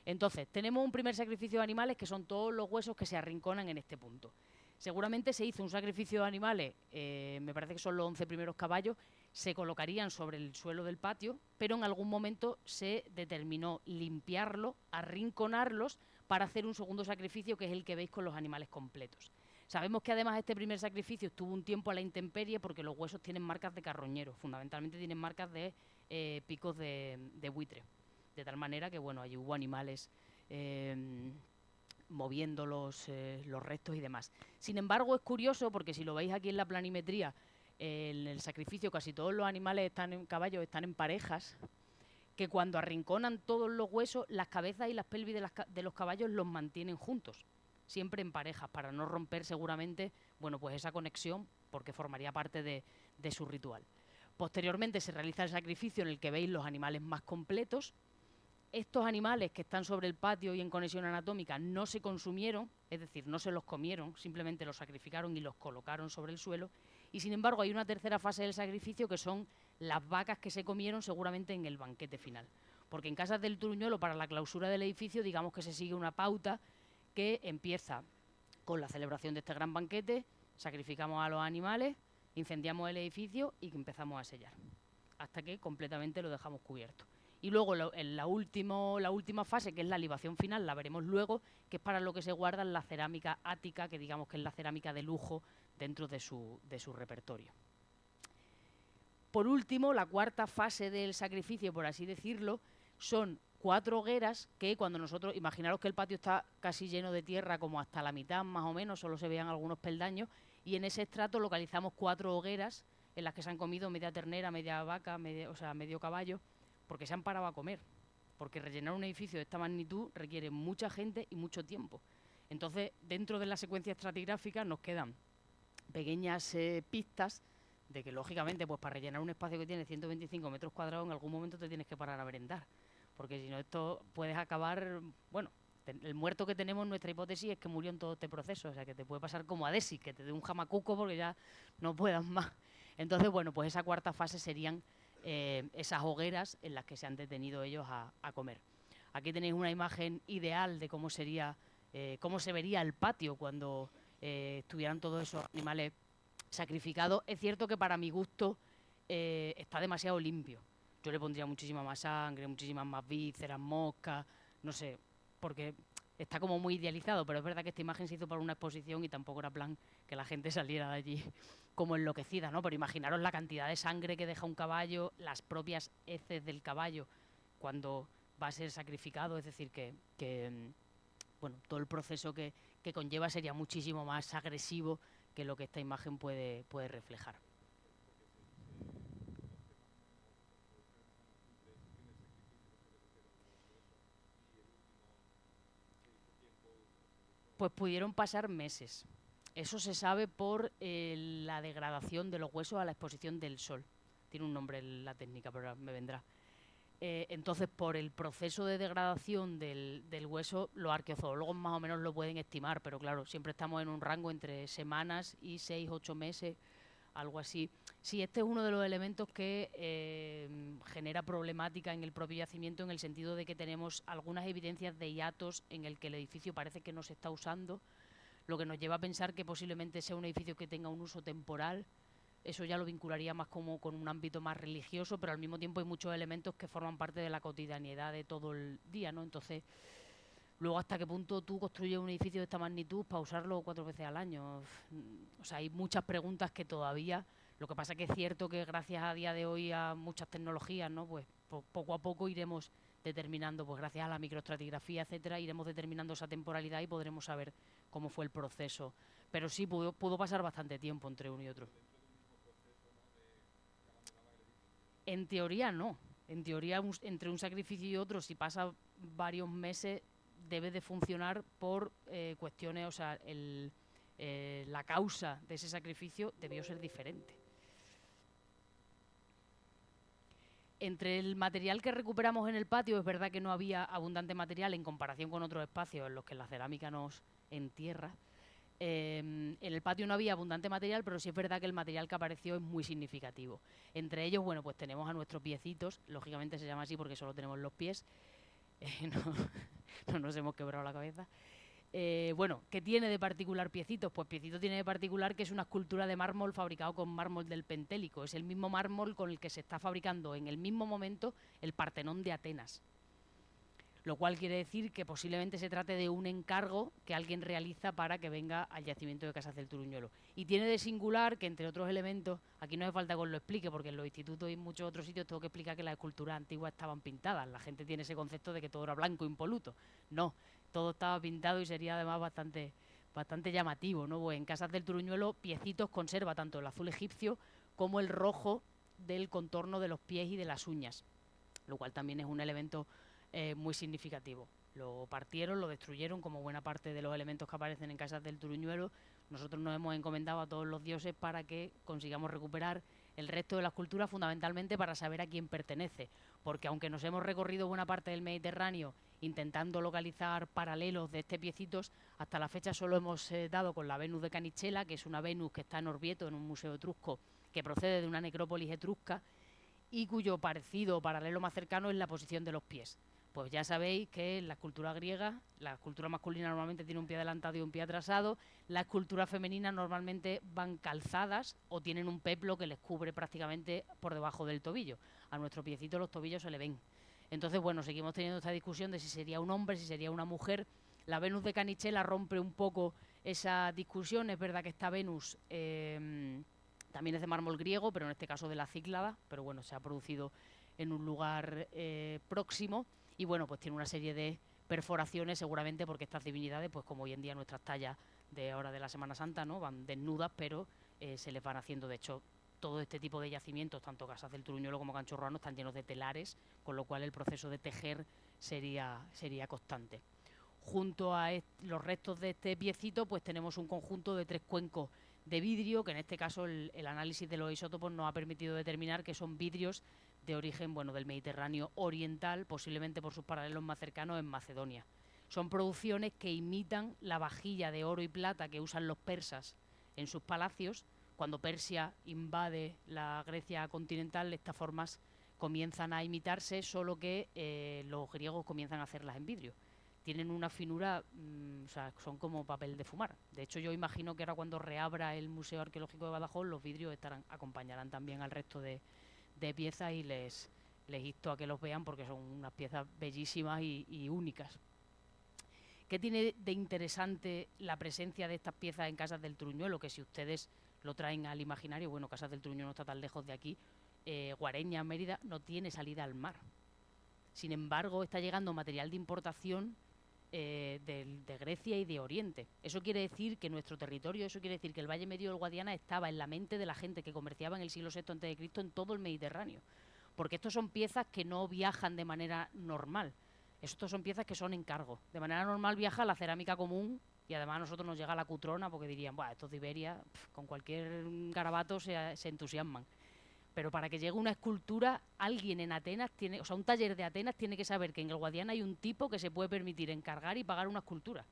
Entonces, tenemos un primer sacrificio de animales, que son todos los huesos que se arrinconan en este punto. Seguramente se hizo un sacrificio de animales, me parece que son los 11 primeros caballos, se colocarían sobre el suelo del patio, pero en algún momento se determinó limpiarlo, arrinconarlos, para hacer un segundo sacrificio, que es el que veis con los animales completos. Sabemos que además este primer sacrificio estuvo un tiempo a la intemperie porque los huesos tienen marcas de carroñero, fundamentalmente tienen marcas de picos de buitre, de tal manera que, bueno, allí hubo animales moviendo los restos y demás. Sin embargo, es curioso porque si lo veis aquí en la planimetría, en el sacrificio casi todos los animales caballos están en parejas, que cuando arrinconan todos los huesos, las cabezas y las pelvis de los caballos los mantienen juntos, siempre en parejas, para no romper seguramente, bueno, pues esa conexión, porque formaría parte de su ritual. Posteriormente se realiza el sacrificio, en el que veis los animales más completos. Estos animales que están sobre el patio y en conexión anatómica no se consumieron, es decir, no se los comieron, simplemente los sacrificaron y los colocaron sobre el suelo. Y sin embargo hay una tercera fase del sacrificio, que son las vacas que se comieron seguramente en el banquete final. Porque en Casas del Toruñuelo, para la clausura del edificio, digamos que se sigue una pauta que empieza con la celebración de este gran banquete, sacrificamos a los animales, incendiamos el edificio y empezamos a sellar, hasta que completamente lo dejamos cubierto. Y luego en la última fase, que es la libación final, la veremos luego, que es para lo que se guarda la cerámica ática, que digamos que es la cerámica de lujo dentro de su repertorio. Por último, la cuarta fase del sacrificio, por así decirlo, son 4 hogueras que cuando nosotros, imaginaros que el patio está casi lleno de tierra como hasta la mitad más o menos, solo se vean algunos peldaños, y en ese estrato localizamos 4 hogueras en las que se han comido media ternera, media vaca, medio caballo, porque se han parado a comer. Porque rellenar un edificio de esta magnitud requiere mucha gente y mucho tiempo. Entonces, dentro de la secuencia estratigráfica nos quedan pequeñas pistas de que, lógicamente, pues para rellenar un espacio que tiene 125 metros cuadrados, en algún momento te tienes que parar a merendar. Porque si no, esto puedes acabar... Bueno, el muerto que tenemos en nuestra hipótesis es que murió en todo este proceso. O sea, que te puede pasar como a Desi, que te dé un jamacuco porque ya no puedas más. Entonces, bueno, pues esa cuarta fase serían esas hogueras en las que se han detenido ellos a comer. Aquí tenéis una imagen ideal de cómo sería, cómo se vería el patio cuando estuvieran todos esos animales sacrificados. Es cierto que para mi gusto está demasiado limpio. Yo le pondría muchísima más sangre, muchísimas más vísceras, moscas, no sé, porque está como muy idealizado, pero es verdad que esta imagen se hizo para una exposición y tampoco era plan que la gente saliera de allí como enloquecida, ¿no? Pero imaginaros la cantidad de sangre que deja un caballo, las propias heces del caballo cuando va a ser sacrificado, es decir, bueno, todo el proceso que conlleva sería muchísimo más agresivo que lo que esta imagen puede reflejar. Pues pudieron pasar meses. Eso se sabe por la degradación de los huesos a la exposición del sol. Tiene un nombre la técnica, pero me vendrá. Entonces, por el proceso de degradación del hueso, los arqueozoólogos más o menos lo pueden estimar, pero claro, siempre estamos en un rango entre semanas y 6-8 meses, algo así. Sí, este es uno de los elementos que genera problemática en el propio yacimiento, en el sentido de que tenemos algunas evidencias de hiatos en el que el edificio parece que no se está usando, lo que nos lleva a pensar que posiblemente sea un edificio que tenga un uso temporal. Eso ya lo vincularía más como con un ámbito más religioso, pero al mismo tiempo hay muchos elementos que forman parte de la cotidianidad de todo el día, ¿no? Entonces, luego, ¿hasta qué punto tú construyes un edificio de esta magnitud para usarlo 4 veces al año? O sea, hay muchas preguntas que todavía... Lo que pasa que es cierto que gracias a día de hoy a muchas tecnologías, ¿no? Pues poco a poco iremos determinando, pues gracias a la microestratigrafía, etcétera, iremos determinando esa temporalidad y podremos saber cómo fue el proceso. Pero sí, pudo pasar bastante tiempo entre uno y otro. En teoría no. En teoría, entre un sacrificio y otro, si pasa varios meses, debe de funcionar por cuestiones, o sea, la causa de ese sacrificio debió ser diferente. Entre el material que recuperamos en el patio, es verdad que no había abundante material en comparación con otros espacios en los que la cerámica nos entierra. En el patio no había abundante material, pero sí es verdad que el material que apareció es muy significativo. Entre ellos, bueno, pues tenemos a nuestros piecitos, lógicamente se llama así porque solo tenemos los pies, no nos hemos quebrado la cabeza. Bueno, ¿qué tiene de particular Piecitos? Pues Piecitos tiene de particular que es una escultura de mármol fabricado con mármol del Pentélico. Es el mismo mármol con el que se está fabricando en el mismo momento el Partenón de Atenas. Lo cual quiere decir que posiblemente se trate de un encargo que alguien realiza para que venga al yacimiento de Casas del Turuñuelo. Y tiene de singular que, entre otros elementos, aquí no hace falta que os lo explique, porque en los institutos y en muchos otros sitios tengo que explicar que las esculturas antiguas estaban pintadas. La gente tiene ese concepto de que todo era blanco, impoluto. No, todo estaba pintado y sería además bastante llamativo, ¿no? Pues en Casas del Turuñuelo, Piecitos conserva tanto el azul egipcio como el rojo del contorno de los pies y de las uñas, lo cual también es un elemento muy significativo. Lo partieron, lo destruyeron como buena parte de los elementos que aparecen en Casas del Turuñuelo. Nosotros nos hemos encomendado a todos los dioses para que consigamos recuperar el resto de la escultura, fundamentalmente para saber a quién pertenece, porque aunque nos hemos recorrido buena parte del Mediterráneo intentando localizar paralelos de este Piecitos, hasta la fecha solo hemos dado con la Venus de Canichela, que es una Venus que está en Orvieto, en un museo etrusco, que procede de una necrópolis etrusca y cuyo parecido o paralelo más cercano es la posición de los pies. Pues ya sabéis que en la escultura griega, la escultura masculina normalmente tiene un pie adelantado y un pie atrasado, la escultura femenina normalmente van calzadas o tienen un peplo que les cubre prácticamente por debajo del tobillo. A nuestro piecito los tobillos se le ven. Entonces, bueno, seguimos teniendo esta discusión de si sería un hombre, si sería una mujer. La Venus de Canichella rompe un poco esa discusión. Es verdad que esta Venus también es de mármol griego, pero en este caso de la Cíclada, pero bueno, se ha producido en un lugar próximo y bueno, pues tiene una serie de perforaciones seguramente porque estas divinidades, pues como hoy en día nuestras tallas de ahora de la Semana Santa, ¿no? Van desnudas, pero se les van haciendo, de hecho, todo este tipo de yacimientos, tanto Casas del Truñuelo como Canchorroano, están llenos de telares, con lo cual el proceso de tejer sería constante. Junto a los restos de este piecito, pues tenemos un conjunto de 3 cuencos de vidrio, que en este caso el análisis de los isótopos nos ha permitido determinar que son vidrios de origen, bueno, del Mediterráneo oriental, posiblemente por sus paralelos más cercanos en Macedonia. Son producciones que imitan la vajilla de oro y plata que usan los persas en sus palacios. Cuando Persia invade la Grecia continental, estas formas comienzan a imitarse, solo que los griegos comienzan a hacerlas en vidrio. Tienen una finura, o sea, son como papel de fumar. De hecho, yo imagino que ahora cuando reabra el Museo Arqueológico de Badajoz, los vidrios acompañarán también al resto de piezas y les insto a que los vean porque son unas piezas bellísimas y únicas. ¿Qué tiene de interesante la presencia de estas piezas en Casas del Truñuelo? Que si ustedes lo traen al imaginario, bueno, Casas del Truñuelo no está tan lejos de aquí, Guareña, Mérida, no tiene salida al mar. Sin embargo, está llegando material de importación de Grecia y de Oriente. Eso quiere decir que nuestro territorio, eso quiere decir que el Valle Medio del Guadiana estaba en la mente de la gente que comerciaba en el siglo VI a.C. en todo el Mediterráneo. Porque estos son piezas que no viajan de manera normal. Estos son piezas que son encargos. De manera normal viaja la cerámica común y además a nosotros nos llega la cutrona porque dirían, bueno, estos de Iberia, con cualquier garabato se entusiasman. Pero para que llegue una escultura, alguien en Atenas tiene, o sea, un taller de Atenas tiene que saber que en el Guadiana hay un tipo que se puede permitir encargar y pagar una escultura.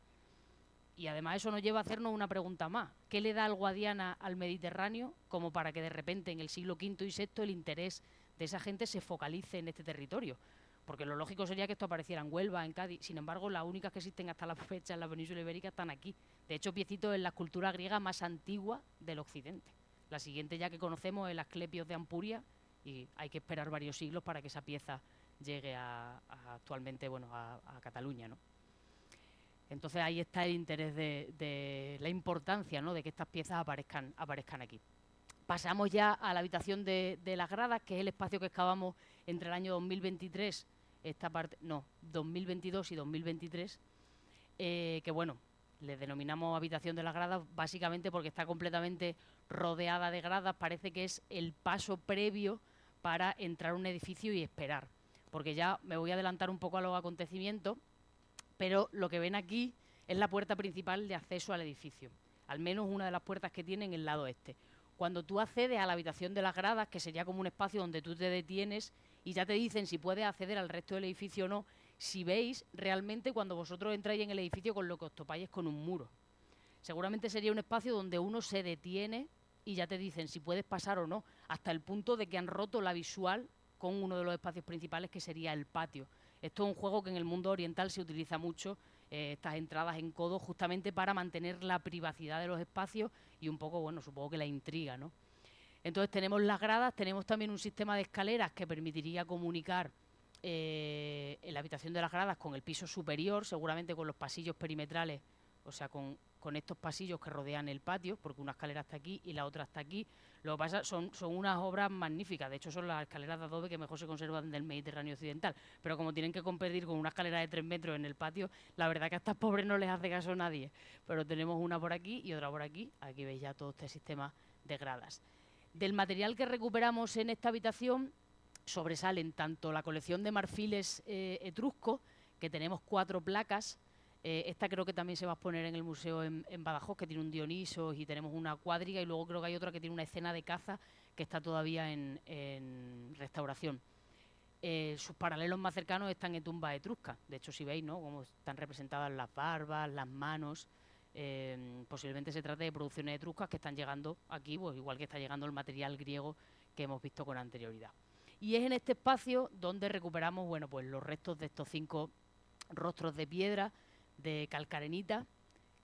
Y además eso nos lleva a hacernos una pregunta más. ¿Qué le da al Guadiana al Mediterráneo como para que de repente en el siglo V y VI el interés de esa gente se focalice en este territorio? Porque lo lógico sería que esto apareciera en Huelva, en Cádiz. Sin embargo, las únicas que existen hasta la fecha en la península ibérica están aquí. De hecho, Piecito es la escultura griega más antigua del occidente. La siguiente ya que conocemos es el Asclepios de Ampuria y hay que esperar varios siglos para que esa pieza llegue actualmente, bueno, a Cataluña, ¿no? Entonces ahí está el interés de la importancia, ¿no?, de que estas piezas aparezcan aquí. Pasamos ya a la habitación de las gradas, que es el espacio que excavamos entre el año 2023, 2022 y 2023, que bueno, le denominamos habitación de las gradas básicamente porque está completamente rodeada de gradas. Parece que es el paso previo para entrar a un edificio y esperar, porque ya me voy a adelantar un poco a los acontecimientos, pero lo que ven aquí es la puerta principal de acceso al edificio, al menos una de las puertas que tiene en el lado este. Cuando tú accedes a la habitación de las gradas, que sería como un espacio donde tú te detienes y ya te dicen si puedes acceder al resto del edificio o no, si veis, realmente cuando vosotros entráis en el edificio con lo que os topáis es con un muro. Seguramente sería un espacio donde uno se detiene y ya te dicen si puedes pasar o no, hasta el punto de que han roto la visual con uno de los espacios principales que sería el patio. Esto es un juego que en el mundo oriental se utiliza mucho, estas entradas en codo, justamente para mantener la privacidad de los espacios y un poco, bueno, supongo que la intriga, ¿no? Entonces tenemos las gradas, tenemos también un sistema de escaleras que permitiría comunicar en la habitación de las gradas con el piso superior, seguramente con los pasillos perimetrales, o sea, con estos pasillos que rodean el patio, porque una escalera está aquí y la otra está aquí. Lo que pasa son unas obras magníficas, de hecho son las escaleras de adobe que mejor se conservan del Mediterráneo occidental, pero como tienen que competir con una escalera de 3 metros en el patio, la verdad que a estas pobres no les hace caso nadie, pero tenemos una por aquí y otra por aquí. Aquí veis ya todo este sistema de gradas. Del material que recuperamos en esta habitación sobresalen tanto la colección de marfiles etruscos, que tenemos 4 placas. Esta creo que también se va a exponer en el museo en Badajoz, que tiene un Dionisos, y tenemos una cuadriga, y luego creo que hay otra que tiene una escena de caza que está todavía en restauración. Sus paralelos más cercanos están en tumbas etruscas. De hecho, si veis, ¿no?, cómo están representadas las barbas, las manos. Posiblemente se trate de producciones etruscas que están llegando aquí, pues igual que está llegando el material griego que hemos visto con anterioridad. Y es en este espacio donde recuperamos, bueno, pues los restos de estos 5 rostros de piedra de calcarenita,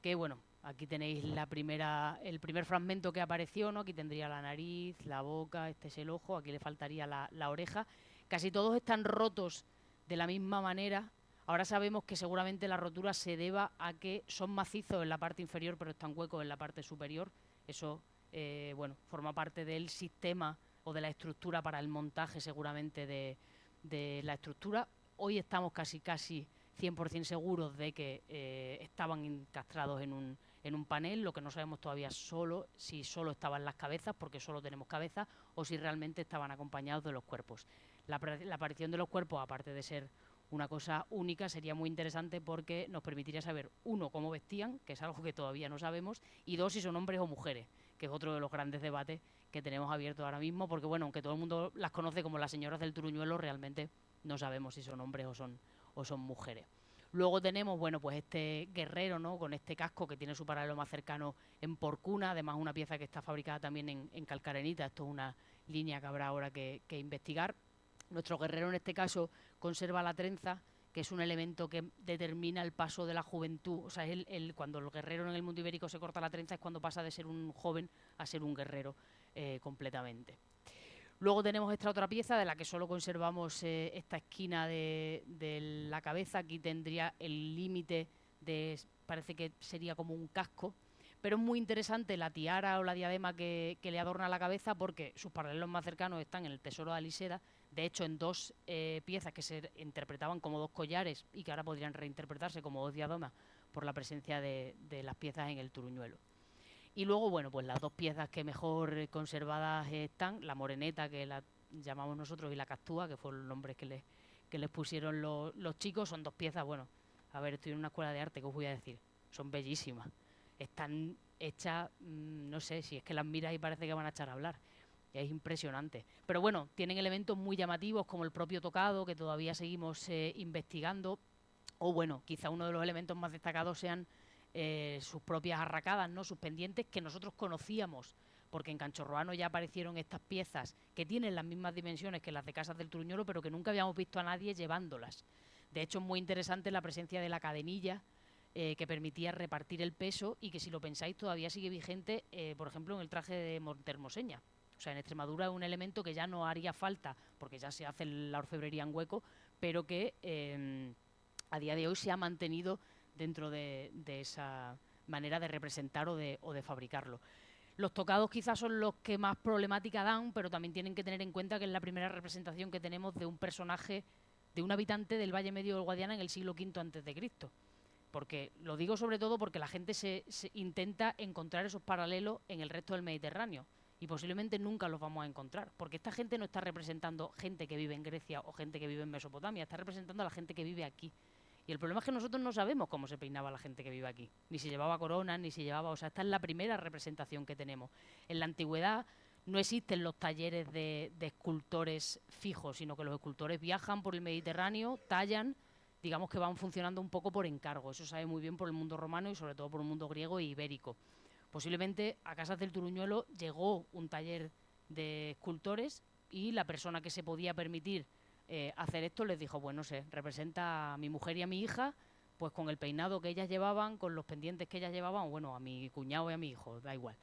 que bueno, aquí tenéis el primer fragmento que apareció, ¿no? Aquí tendría la nariz, la boca, este es el ojo, aquí le faltaría la oreja. Casi todos están rotos De la misma manera, ahora sabemos que seguramente la rotura se deba a que son macizos en la parte inferior, pero están huecos en la parte superior. Eso, bueno, forma parte del sistema o de la estructura para el montaje seguramente de la estructura. Hoy estamos casi 100% seguros de que estaban encastrados en un panel. Lo que no sabemos todavía si solo estaban las cabezas, porque solo tenemos cabezas, o si realmente estaban acompañados de los cuerpos. La aparición de los cuerpos, aparte de ser una cosa única, sería muy interesante porque nos permitiría saber, uno, cómo vestían, que es algo que todavía no sabemos, y dos, si son hombres o mujeres, que es otro de los grandes debates que tenemos abiertos ahora mismo, porque bueno, aunque todo el mundo las conoce como las señoras del Turuñuelo, realmente no sabemos si son hombres o son mujeres. Luego tenemos, bueno, pues este guerrero, ¿no?, con este casco que tiene su paralelo más cercano en Porcuna, además una pieza que está fabricada también en calcarenita. Esto es una línea que habrá ahora que investigar. Nuestro guerrero en este caso conserva la trenza, que es un elemento que determina el paso de la juventud. O sea, cuando el guerrero en el mundo ibérico se corta la trenza es cuando pasa de ser un joven a ser un guerrero completamente. Luego tenemos esta otra pieza de la que solo conservamos esta esquina de la cabeza. Aquí tendría el límite parece que sería como un casco, pero es muy interesante la tiara o la diadema que le adorna la cabeza, porque sus paralelos más cercanos están en el Tesoro de Aliseda. De hecho, en dos piezas que se interpretaban como dos collares y que ahora podrían reinterpretarse como dos diademas por la presencia de las piezas en el Turuñuelo. Y luego, bueno, pues las dos piezas que mejor conservadas están, la moreneta, que la llamamos nosotros, y la cactúa, que fue el nombre que les pusieron los chicos. Son dos piezas, bueno, a ver, estoy en una escuela de arte, ¿qué os voy a decir? Son bellísimas. Están hechas, no sé, si es que las miras y parece que van a echar a hablar. Es impresionante. Pero bueno, tienen elementos muy llamativos como el propio tocado, que todavía seguimos investigando. O bueno, quizá uno de los elementos más destacados sean sus propias arracadas, ¿no?, sus pendientes, que nosotros conocíamos, porque en Canchorroano ya aparecieron estas piezas que tienen las mismas dimensiones que las de Casas del Turuñuelo, pero que nunca habíamos visto a nadie llevándolas. De hecho, es muy interesante la presencia de la cadenilla, que permitía repartir el peso y que, si lo pensáis, todavía sigue vigente, por ejemplo, en el traje de Montermoseña. O sea, en Extremadura es un elemento que ya no haría falta, porque ya se hace la orfebrería en hueco, pero que a día de hoy se ha mantenido dentro de esa manera de representar o de fabricarlo. Los tocados quizás son los que más problemática dan, pero también tienen que tener en cuenta que es la primera representación que tenemos de un personaje, de un habitante del Valle Medio del Guadiana en el siglo V a.C. Porque lo digo sobre todo porque la gente se intenta encontrar esos paralelos en el resto del Mediterráneo, y posiblemente nunca los vamos a encontrar, porque esta gente no está representando gente que vive en Grecia o gente que vive en Mesopotamia, está representando a la gente que vive aquí. Y el problema es que nosotros no sabemos cómo se peinaba la gente que vive aquí, ni si llevaba coronas, ni si llevaba... O sea, esta es la primera representación que tenemos. En la antigüedad no existen los talleres de escultores fijos, sino que los escultores viajan por el Mediterráneo, tallan, digamos que van funcionando un poco por encargo. Eso se sabe muy bien por el mundo romano y sobre todo por el mundo griego e ibérico. Posiblemente a Casas del Turuñuelo llegó un taller de escultores y la persona que se podía permitir hacer esto les dijo, bueno, se representa a mi mujer y a mi hija, pues con el peinado que ellas llevaban, con los pendientes que ellas llevaban, bueno, a mi cuñado y a mi hijo, da igual.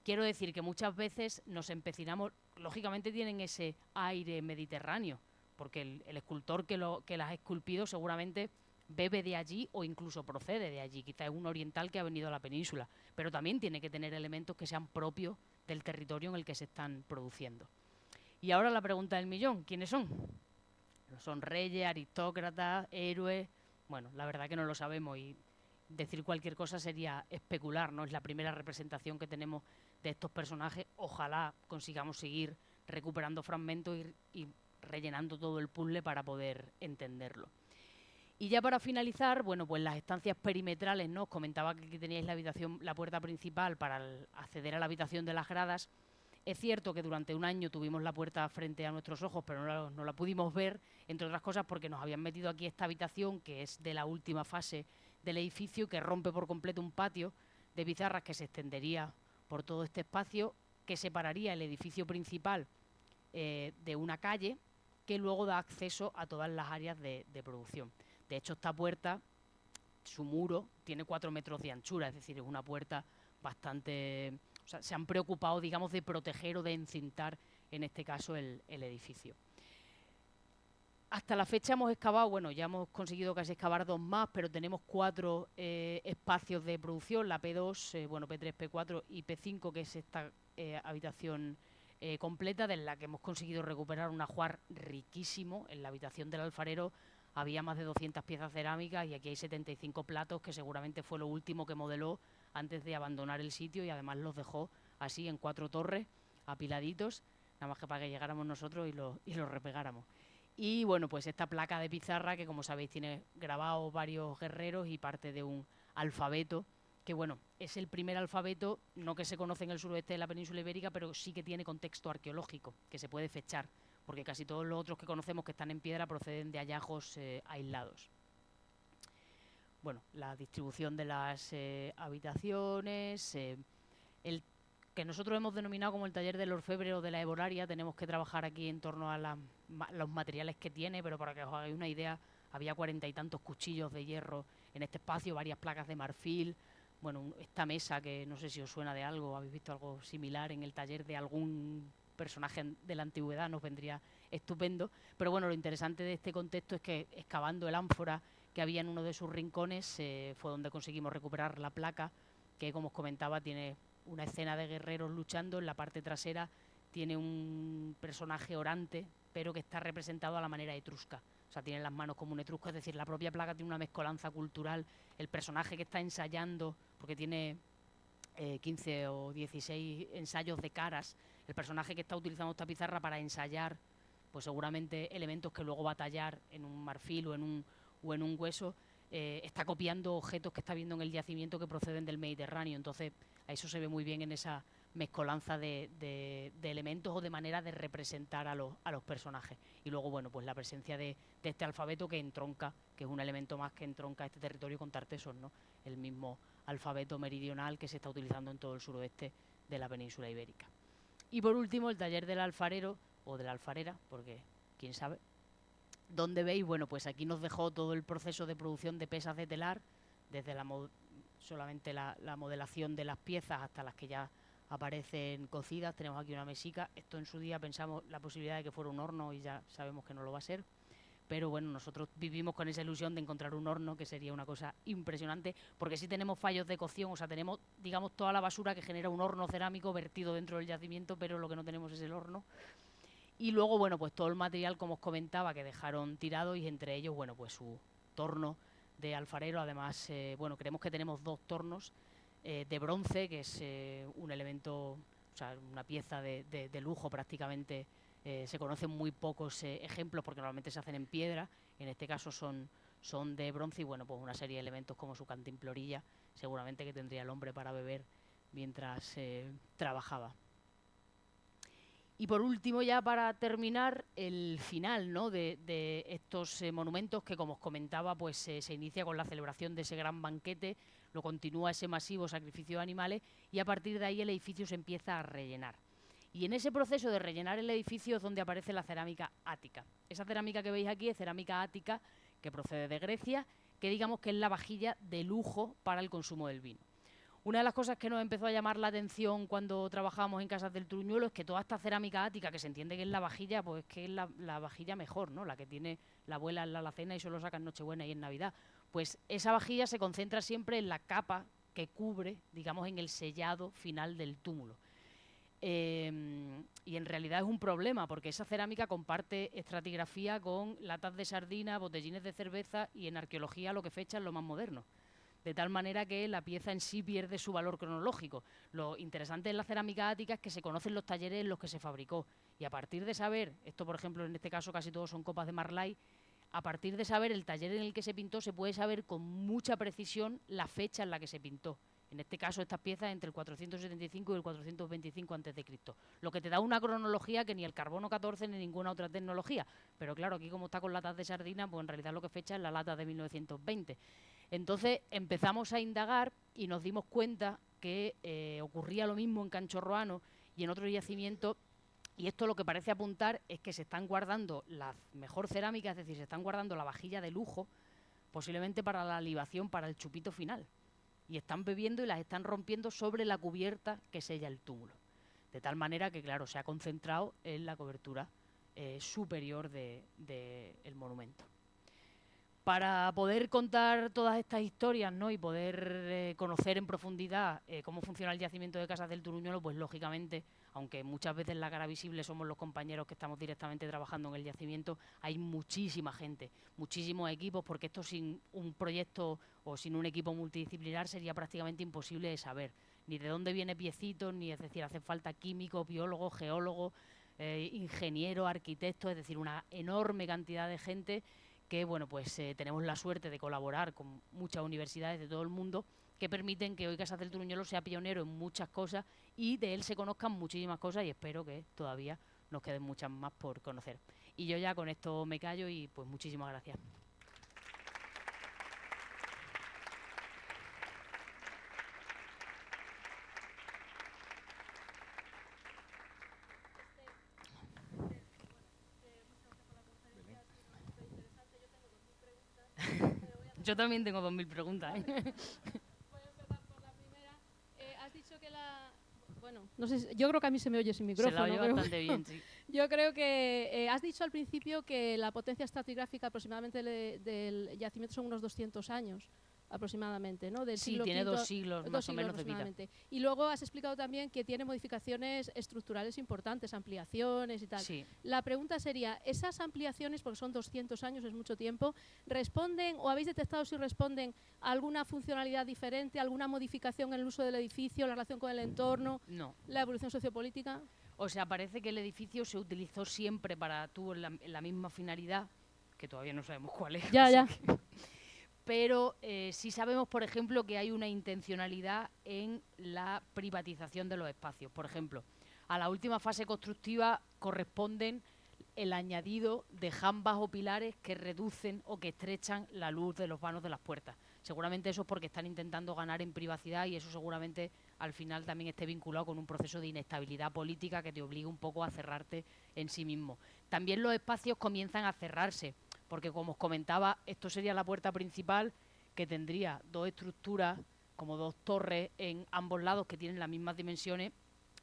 Quiero decir que muchas veces nos empecinamos, lógicamente tienen ese aire mediterráneo, porque el escultor que las ha esculpido seguramente bebe de allí o incluso procede de allí, quizá es un oriental que ha venido a la península, pero también tiene que tener elementos que sean propios del territorio en el que se están produciendo. Y ahora la pregunta del millón, ¿quiénes son? Son reyes, aristócratas, héroes. Bueno, la verdad que no lo sabemos y decir cualquier cosa sería especular, ¿no? Es la primera representación que tenemos de estos personajes. Ojalá consigamos seguir recuperando fragmentos y rellenando todo el puzzle para poder entenderlo. Y ya para finalizar, bueno, pues las estancias perimetrales, ¿no? Os comentaba que aquí teníais la puerta principal para acceder a la habitación de las gradas. Es cierto que durante un año tuvimos la puerta frente a nuestros ojos, pero no la pudimos ver, entre otras cosas porque nos habían metido aquí esta habitación, que es de la última fase del edificio, que rompe por completo un patio de pizarras que se extendería por todo este espacio, que separaría el edificio principal de una calle, que luego da acceso a todas las áreas de producción. De hecho, esta puerta, su muro, tiene 4 metros de anchura, es decir, es una puerta bastante... O sea, se han preocupado, digamos, de proteger o de encintar, en este caso, el edificio. hasta la fecha hemos excavado, bueno, ya hemos conseguido casi excavar 2 más, pero tenemos 4 espacios de producción, la P2, bueno, P3, P4 y P5, que es esta habitación completa, de la que hemos conseguido recuperar un ajuar riquísimo. En la habitación del alfarero había más de 200 piezas cerámicas y aquí hay 75 platos, que seguramente fue lo último que modeló antes de abandonar el sitio, y además los dejó así en 4 torres, apiladitos, nada más que para que llegáramos nosotros y los repegáramos. Y bueno, pues esta placa de pizarra que, como sabéis, tiene grabados varios guerreros y parte de un alfabeto, que bueno, es el primer alfabeto, no que se conoce en el suroeste de la península ibérica, pero sí que tiene contexto arqueológico, que se puede fechar, porque casi todos los otros que conocemos que están en piedra proceden de hallazgos aislados. Bueno, la distribución de las habitaciones, el que nosotros hemos denominado como el taller del orfebre o de la herbolaria. Tenemos que trabajar aquí en torno a los materiales que tiene, pero para que os hagáis una idea, había 40 y tantos cuchillos de hierro en este espacio, varias placas de marfil. Bueno, esta mesa que no sé si os suena de algo, habéis visto algo similar en el taller de algún personaje de la antigüedad, nos vendría estupendo. Pero bueno, lo interesante de este contexto es que, excavando el ánfora que había en uno de sus rincones, fue donde conseguimos recuperar la placa, que, como os comentaba, tiene una escena de guerreros luchando. En la parte trasera tiene un personaje orante, pero que está representado a la manera etrusca. O sea, tiene las manos como un etrusco, es decir, la propia placa tiene una mezcolanza cultural. El personaje que está ensayando, porque tiene 15 o 16 ensayos de caras, el personaje que está utilizando esta pizarra para ensayar, pues seguramente elementos que luego va a tallar en un marfil o en un hueso, está copiando objetos que está viendo en el yacimiento que proceden del Mediterráneo. Entonces, a eso se ve muy bien en esa mezcolanza de elementos o de manera de representar a los personajes. Y luego, bueno, pues la presencia de este alfabeto que entronca, que es un elemento más que entronca este territorio con Tartessos, ¿no? El mismo alfabeto meridional que se está utilizando en todo el suroeste de la península ibérica. Y por último, el taller del alfarero, o de la alfarera, porque quién sabe, donde veis, bueno, pues aquí nos dejó todo el proceso de producción de pesas de telar, desde solamente la modelación de las piezas hasta las que ya aparecen cocidas. Tenemos aquí una mesica. Esto en su día pensamos la posibilidad de que fuera un horno y ya sabemos que no lo va a ser. Pero bueno, nosotros vivimos con esa ilusión de encontrar un horno, que sería una cosa impresionante, porque sí tenemos fallos de cocción, o sea, tenemos, digamos, toda la basura que genera un horno cerámico vertido dentro del yacimiento, pero lo que no tenemos es el horno. Y luego, bueno, pues todo el material, como os comentaba, que dejaron tirado, y entre ellos, bueno, pues su torno de alfarero. Además, bueno, creemos que tenemos 2 tornos de bronce, que es un elemento, o sea, una pieza de lujo prácticamente. Se conocen muy pocos ejemplos porque normalmente se hacen en piedra. En este caso son de bronce, y bueno, pues una serie de elementos como su cantimplorilla, seguramente que tendría el hombre para beber mientras trabajaba. Y por último, ya para terminar, el final, ¿no?, de estos monumentos, que, como os comentaba, pues se inicia con la celebración de ese gran banquete, lo continúa ese masivo sacrificio de animales, y a partir de ahí el edificio se empieza a rellenar. Y en ese proceso de rellenar el edificio es donde aparece la cerámica ática. Esa cerámica que veis aquí es cerámica ática, que procede de Grecia, que digamos que es la vajilla de lujo para el consumo del vino. Una de las cosas que nos empezó a llamar la atención cuando trabajábamos en Casas del Truñuelo es que toda esta cerámica ática, que se entiende que es la vajilla, pues que es la vajilla mejor, ¿no?, la que tiene la abuela en la alacena y solo saca en Nochebuena y en Navidad. Pues esa vajilla se concentra siempre en la capa que cubre, digamos, en el sellado final del túmulo. Y en realidad es un problema, porque esa cerámica comparte estratigrafía con latas de sardina, botellines de cerveza, y en arqueología lo que fecha es lo más moderno. De tal manera que la pieza en sí pierde su valor cronológico. Lo interesante en la cerámica ática es que se conocen los talleres en los que se fabricó. Y a partir de saber, esto por ejemplo en este caso casi todos son copas de Marlay, a partir de saber el taller en el que se pintó, se puede saber con mucha precisión la fecha en la que se pintó. En este caso, estas piezas entre el 475 y el 425 a.C., lo que te da una cronología que ni el carbono 14 ni ninguna otra tecnología. Pero claro, aquí como está con latas de sardina, pues en realidad lo que fecha es la lata de 1920. Entonces empezamos a indagar y nos dimos cuenta que ocurría lo mismo en Canchorroano y en otros yacimientos, y esto lo que parece apuntar es que se están guardando la mejor cerámica, es decir, se están guardando la vajilla de lujo, posiblemente para la libación, para el chupito final. Y están bebiendo y las están rompiendo sobre la cubierta que sella el túmulo. De tal manera que, claro, se ha concentrado en la cobertura superior del monumento. Para poder contar todas estas historias, ¿no?, y poder conocer en profundidad cómo funciona el yacimiento de Casas del Turuñuelo, pues lógicamente, aunque muchas veces la cara visible somos los compañeros que estamos directamente trabajando en el yacimiento, hay muchísima gente, muchísimos equipos, porque esto sin un proyecto o sin un equipo multidisciplinar sería prácticamente imposible de saber ni de dónde viene piecitos, ni, es decir, hace falta químicos, biólogos, geólogos, ingenieros, arquitectos, es decir, una enorme cantidad de gente que, bueno, pues tenemos la suerte de colaborar con muchas universidades de todo el mundo que permiten que hoy Casas del Turuñuelo sea pionero en muchas cosas y de él se conozcan muchísimas cosas, y espero que todavía nos queden muchas más por conocer. Y yo ya con esto me callo y pues muchísimas gracias. Yo también tengo 2000 preguntas. Voy a empezar por la primera. Has dicho que bueno, no sé, yo creo que a mí se me oye sin micrófono. Se la oye bastante bien, sí. Yo creo que has dicho al principio que la potencia estratigráfica aproximadamente del yacimiento son unos 200 años. Aproximadamente, ¿no? Del sí, tiene 2 siglos más o menos de vida. Y luego has explicado también que tiene modificaciones estructurales importantes, ampliaciones y tal. Sí. La pregunta sería, ¿esas ampliaciones, porque son 200 años, es mucho tiempo, responden o habéis detectado si responden a alguna funcionalidad diferente, alguna modificación en el uso del edificio, la relación con el entorno, no, la evolución sociopolítica? O sea, parece que el edificio se utilizó siempre tuvo la misma finalidad, que todavía no sabemos cuál es. Ya. Pero sí sabemos, por ejemplo, que hay una intencionalidad en la privatización de los espacios. Por ejemplo, a la última fase constructiva corresponden el añadido de jambas o pilares que reducen o que estrechan la luz de los vanos de las puertas. Seguramente eso es porque están intentando ganar en privacidad, y eso seguramente al final también esté vinculado con un proceso de inestabilidad política que te obliga un poco a cerrarte en sí mismo. También los espacios comienzan a cerrarse, porque como os comentaba, esto sería la puerta principal, que tendría 2 estructuras, como 2 torres en ambos lados que tienen las mismas dimensiones,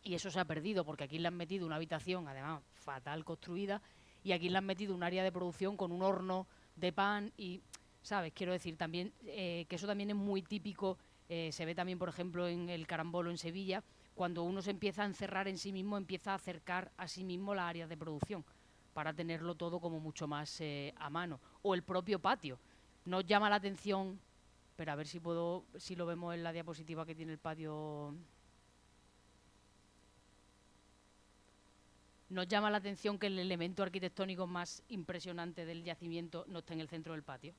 y eso se ha perdido porque aquí le han metido una habitación, además fatal construida, y aquí le han metido un área de producción con un horno de pan y, ¿sabes? Quiero decir también que eso también es muy típico, se ve también, por ejemplo, en el Carambolo en Sevilla, cuando uno se empieza a encerrar en sí mismo, empieza a acercar a sí mismo las áreas de producción, para tenerlo todo como mucho más a mano. O el propio patio. Nos llama la atención, pero a ver si lo vemos en la diapositiva que tiene el patio. Nos llama la atención que el elemento arquitectónico más impresionante del yacimiento no está en el centro del patio.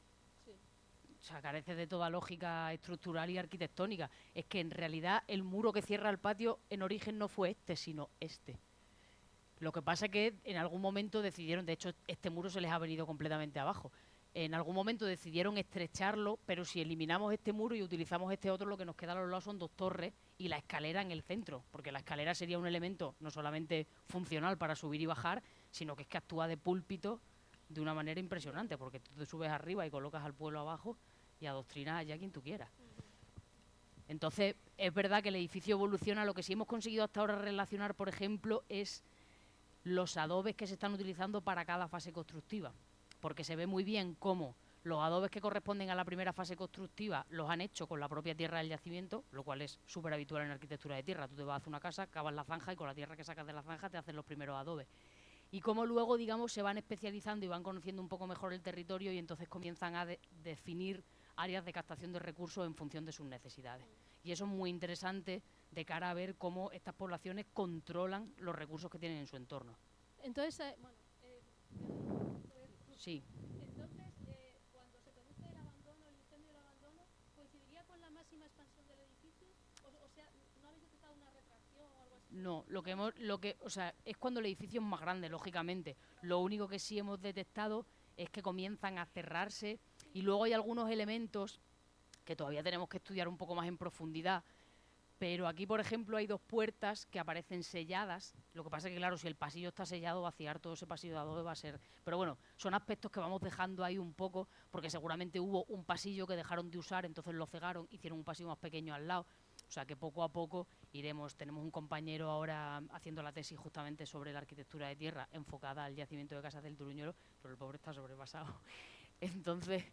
Sí. O sea, carece de toda lógica estructural y arquitectónica. Es que en realidad el muro que cierra el patio en origen no fue este, sino este. Lo que pasa es que en algún momento decidieron, de hecho este muro se les ha venido completamente abajo, en algún momento decidieron estrecharlo, pero si eliminamos este muro y utilizamos este otro, lo que nos queda a los lados son 2 torres y la escalera en el centro, porque la escalera sería un elemento no solamente funcional para subir y bajar, sino que es que actúa de púlpito de una manera impresionante, porque tú te subes arriba y colocas al pueblo abajo y adoctrinas allá a quien tú quieras. Entonces, es verdad que el edificio evoluciona. Lo que sí hemos conseguido hasta ahora relacionar, por ejemplo, es los adobes que se están utilizando para cada fase constructiva, porque se ve muy bien cómo los adobes que corresponden a la primera fase constructiva los han hecho con la propia tierra del yacimiento, lo cual es súper habitual en arquitectura de tierra. Tú te vas a hacer una casa, cavas la zanja y con la tierra que sacas de la zanja te hacen los primeros adobes. Y cómo luego, digamos, se van especializando y van conociendo un poco mejor el territorio, y entonces comienzan a definir áreas de captación de recursos en función de sus necesidades. Y eso es muy interesante de cara a ver cómo estas poblaciones controlan los recursos que tienen en su entorno. Entonces, sí. Entonces, cuando se produce el abandono, el incendio del abandono, ¿coincidiría con la máxima expansión del edificio? O sea, ¿no habéis detectado una retracción o algo así? No, es cuando el edificio es más grande, lógicamente. Lo único que sí hemos detectado es que comienzan a cerrarse, y luego hay algunos elementos que todavía tenemos que estudiar un poco más en profundidad, pero aquí, por ejemplo, hay 2 puertas que aparecen selladas. Lo que pasa es que, claro, si el pasillo está sellado, vaciar todo ese pasillo de adobe va a ser... Pero bueno, son aspectos que vamos dejando ahí un poco, porque seguramente hubo un pasillo que dejaron de usar, entonces lo cegaron, hicieron un pasillo más pequeño al lado. O sea que poco a poco iremos. Tenemos un compañero ahora haciendo la tesis justamente sobre la arquitectura de tierra enfocada al yacimiento de Casas del Turuñuelo, pero el pobre está sobrepasado. Entonces,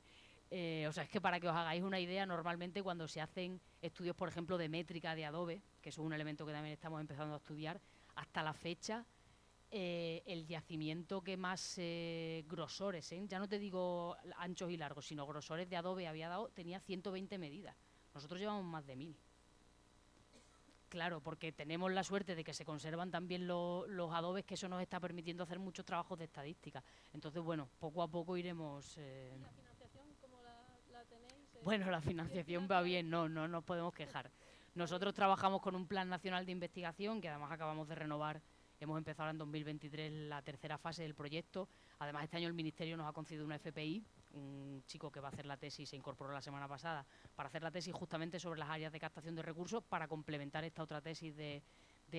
o sea, es que para que os hagáis una idea, normalmente cuando se hacen estudios, por ejemplo, de métrica de adobe, que es un elemento que también estamos empezando a estudiar, hasta la fecha, el yacimiento que más grosores, ya no te digo anchos y largos, sino grosores de adobe había dado, tenía 120 medidas. Nosotros llevamos más de 1000. Claro, porque tenemos la suerte de que se conservan también los adobes, que eso nos está permitiendo hacer muchos trabajos de estadística. Entonces, bueno, poco a poco iremos... ¿Y la financiación cómo la tenéis? Bueno, la financiación va bien, no nos podemos quejar. Nosotros trabajamos con un Plan Nacional de Investigación, que además acabamos de renovar. Hemos empezado en 2023 la tercera fase del proyecto. Además, este año el Ministerio nos ha concedido una FPI, un chico que va a hacer la tesis, se incorporó la semana pasada, para hacer la tesis justamente sobre las áreas de captación de recursos para complementar esta otra tesis de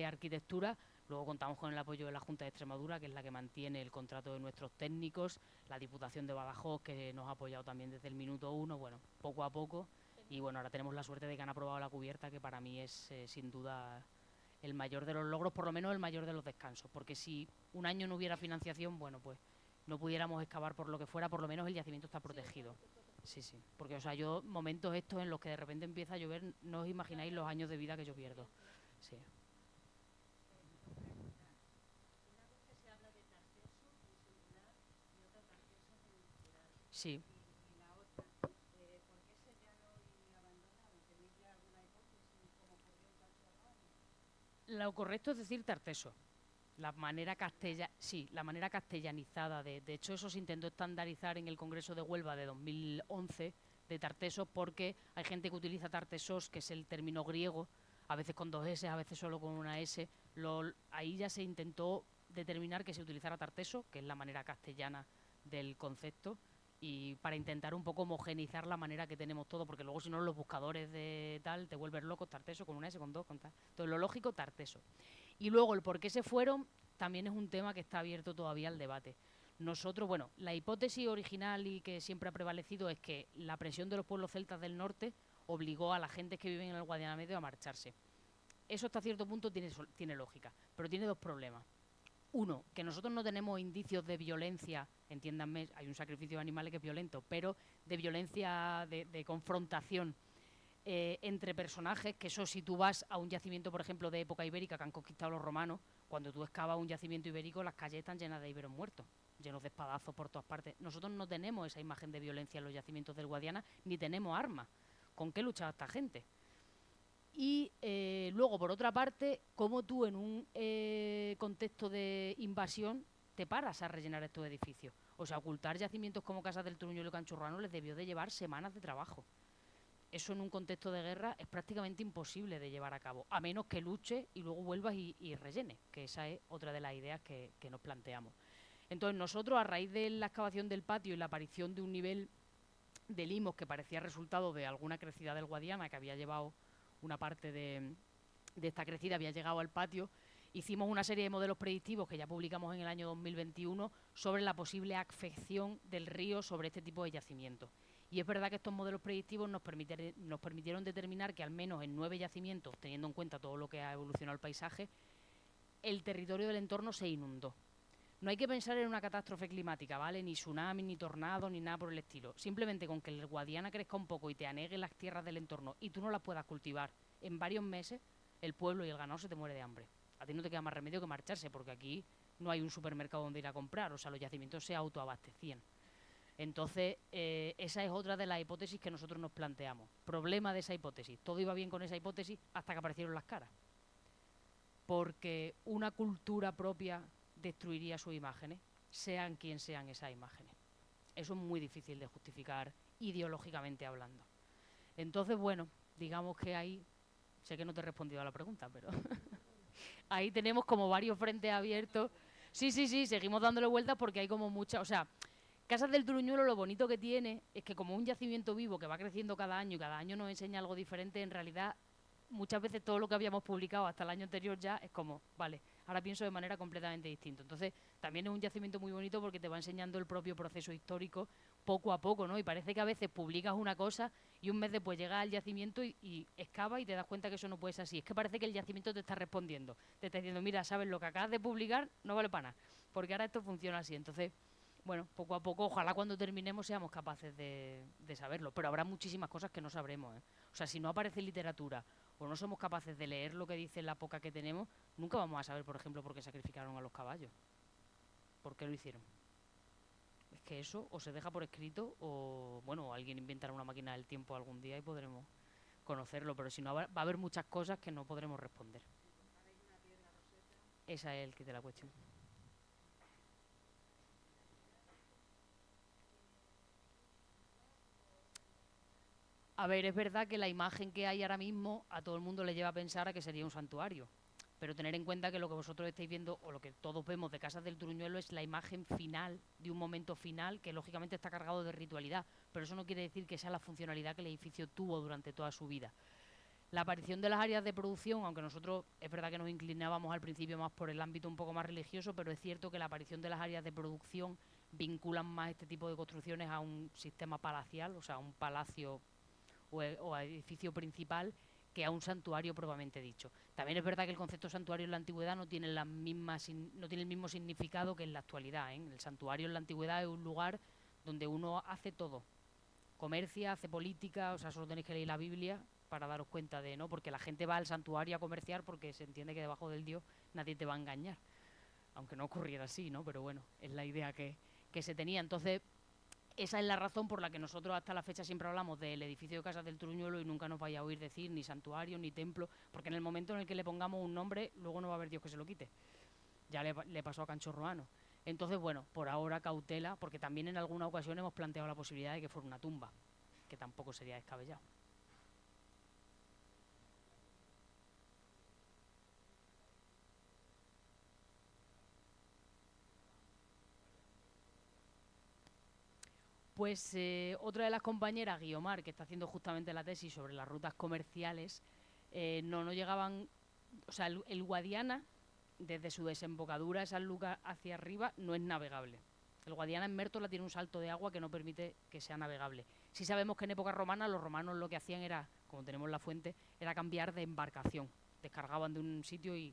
arquitectura. Luego contamos con el apoyo de la Junta de Extremadura, que es la que mantiene el contrato de nuestros técnicos, la Diputación de Badajoz, que nos ha apoyado también desde el minuto 1, bueno, poco a poco. Y bueno, ahora tenemos la suerte de que han aprobado la cubierta, que para mí es sin duda el mayor de los logros, por lo menos el mayor de los descansos, porque si un año no hubiera financiación, bueno, pues no pudiéramos excavar por lo que fuera, por lo menos el yacimiento está protegido. Sí, porque, o sea, yo momentos estos en los que de repente empieza a llover, no os imagináis los años de vida que yo pierdo. Sí. Sí. Lo correcto es decir tarteso. La manera castellanizada, de hecho eso se intentó estandarizar en el Congreso de Huelva de 2011 de tartesos, porque hay gente que utiliza tartesos, que es el término griego, a veces con 2 S, a veces solo con una S. Ahí ya se intentó determinar que se utilizara tarteso, que es la manera castellana del concepto, y para intentar un poco homogeneizar la manera que tenemos todo, porque luego si no los buscadores de tal te vuelven locos, tarteso con una S, con 2, con tal. Entonces lo lógico, tarteso. Y luego el por qué se fueron también es un tema que está abierto todavía al debate. Nosotros, bueno, la hipótesis original y que siempre ha prevalecido es que la presión de los pueblos celtas del norte obligó a la gente que vive en el Guadiana Medio a marcharse. Eso hasta cierto punto tiene lógica, pero tiene 2 problemas. Uno, que nosotros no tenemos indicios de violencia, entiéndanme, hay un sacrificio de animales que es violento, pero de violencia, de confrontación entre personajes, que eso si tú vas a un yacimiento, por ejemplo, de época ibérica que han conquistado los romanos, cuando tú excavas un yacimiento ibérico, las calles están llenas de íberos muertos, llenos de espadazos por todas partes. Nosotros no tenemos esa imagen de violencia en los yacimientos del Guadiana, ni tenemos armas. ¿Con qué luchaba esta gente? Y luego, por otra parte, cómo tú en un contexto de invasión te paras a rellenar estos edificios. O sea, ocultar yacimientos como Casas del Turuñuelo y Canchurrano les debió de llevar semanas de trabajo. Eso en un contexto de guerra es prácticamente imposible de llevar a cabo, a menos que luche y luego vuelvas y rellene, que esa es otra de las ideas que nos planteamos. Entonces nosotros, a raíz de la excavación del patio y la aparición de un nivel de limos que parecía resultado de alguna crecida del Guadiana, que había llevado una parte de esta crecida, había llegado al patio, hicimos una serie de modelos predictivos que ya publicamos en el año 2021 sobre la posible afección del río sobre este tipo de yacimientos. Y es verdad que estos modelos predictivos nos permitieron determinar que al menos en 9 yacimientos, teniendo en cuenta todo lo que ha evolucionado el paisaje, el territorio del entorno se inundó. No hay que pensar en una catástrofe climática, ¿vale? Ni tsunami, ni tornado, ni nada por el estilo. Simplemente con que el Guadiana crezca un poco y te anegue las tierras del entorno y tú no las puedas cultivar en varios meses, el pueblo y el ganado se te muere de hambre. A ti no te queda más remedio que marcharse, porque aquí no hay un supermercado donde ir a comprar, o sea, los yacimientos se autoabastecían. Entonces, esa es otra de las hipótesis que nosotros nos planteamos. Problema de esa hipótesis. Todo iba bien con esa hipótesis hasta que aparecieron las caras. Porque una cultura propia destruiría sus imágenes, sean quien sean esas imágenes. Eso es muy difícil de justificar ideológicamente hablando. Entonces, bueno, digamos que ahí, sé que no te he respondido a la pregunta, pero ahí tenemos como varios frentes abiertos. Sí, seguimos dándole vueltas porque hay como muchas, o sea, Casas del Turuñuelo lo bonito que tiene es que como un yacimiento vivo que va creciendo cada año y cada año nos enseña algo diferente, en realidad muchas veces todo lo que habíamos publicado hasta el año anterior ya es como, vale, ahora pienso de manera completamente distinta. Entonces también es un yacimiento muy bonito porque te va enseñando el propio proceso histórico poco a poco, ¿no? Y parece que a veces publicas una cosa y un mes después llegas al yacimiento y excavas y te das cuenta que eso no puede ser así. Es que parece que el yacimiento te está respondiendo. Te está diciendo, mira, sabes, lo que acabas de publicar no vale para nada, porque ahora esto funciona así. Entonces, bueno, poco a poco, ojalá cuando terminemos seamos capaces de saberlo. Pero habrá muchísimas cosas que no sabremos, ¿eh? O sea, si no aparece literatura o no somos capaces de leer lo que dice la poca que tenemos, nunca vamos a saber, por ejemplo, por qué sacrificaron a los caballos. ¿Por qué lo hicieron? Es que eso o se deja por escrito o, bueno, alguien inventará una máquina del tiempo algún día y podremos conocerlo, pero si no va a haber muchas cosas que no podremos responder. Esa es el kit de la cuestión. A ver, es verdad que la imagen que hay ahora mismo a todo el mundo le lleva a pensar a que sería un santuario. Pero tener en cuenta que lo que vosotros estáis viendo, o lo que todos vemos de Casas del Truñuelo, es la imagen final, de un momento final, que lógicamente está cargado de ritualidad. Pero eso no quiere decir que sea la funcionalidad que el edificio tuvo durante toda su vida. La aparición de las áreas de producción, aunque nosotros es verdad que nos inclinábamos al principio más por el ámbito un poco más religioso, pero es cierto que la aparición de las áreas de producción vinculan más este tipo de construcciones a un sistema palacial, o sea, a un palacio o a edificio principal, que a un santuario propiamente dicho. También es verdad que el concepto santuario en la antigüedad no tiene el mismo significado que en la actualidad, ¿eh? El santuario en la antigüedad es un lugar donde uno hace todo. Comercia, hace política, o sea, solo tenéis que leer la Biblia para daros cuenta de, ¿no? Porque la gente va al santuario a comerciar porque se entiende que debajo del Dios nadie te va a engañar. Aunque no ocurriera así, ¿no? Pero bueno, es la idea que se tenía. Entonces, esa es la razón por la que nosotros hasta la fecha siempre hablamos del edificio de Casas del Truñuelo y nunca nos vaya a oír decir ni santuario ni templo, porque en el momento en el que le pongamos un nombre, luego no va a haber Dios que se lo quite. Ya le pasó a Cancho Roano. Entonces, bueno, por ahora cautela, porque también en alguna ocasión hemos planteado la posibilidad de que fuera una tumba, que tampoco sería descabellado. Pues otra de las compañeras, Guiomar, que está haciendo justamente la tesis sobre las rutas comerciales, no llegaban, o sea, el Guadiana, desde su desembocadura a Sanlúcar hacia arriba, no es navegable. El Guadiana en Mértola tiene un salto de agua que no permite que sea navegable. Sí sabemos que en época romana los romanos lo que hacían era, como tenemos la fuente, era cambiar de embarcación. Descargaban de un sitio y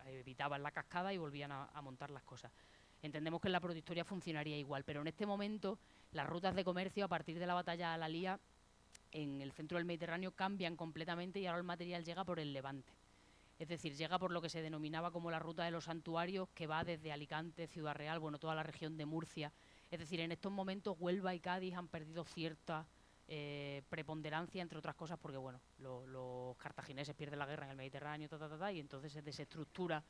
evitaban la cascada y volvían a montar las cosas. Entendemos que en la protohistoria funcionaría igual, pero en este momento las rutas de comercio a partir de la batalla de Alalía en el centro del Mediterráneo cambian completamente y ahora el material llega por el Levante. Es decir, llega por lo que se denominaba como la ruta de los santuarios, que va desde Alicante, Ciudad Real, bueno, toda la región de Murcia. Es decir, en estos momentos Huelva y Cádiz han perdido cierta preponderancia, entre otras cosas, porque bueno, los cartagineses pierden la guerra en el Mediterráneo, y entonces se desestructura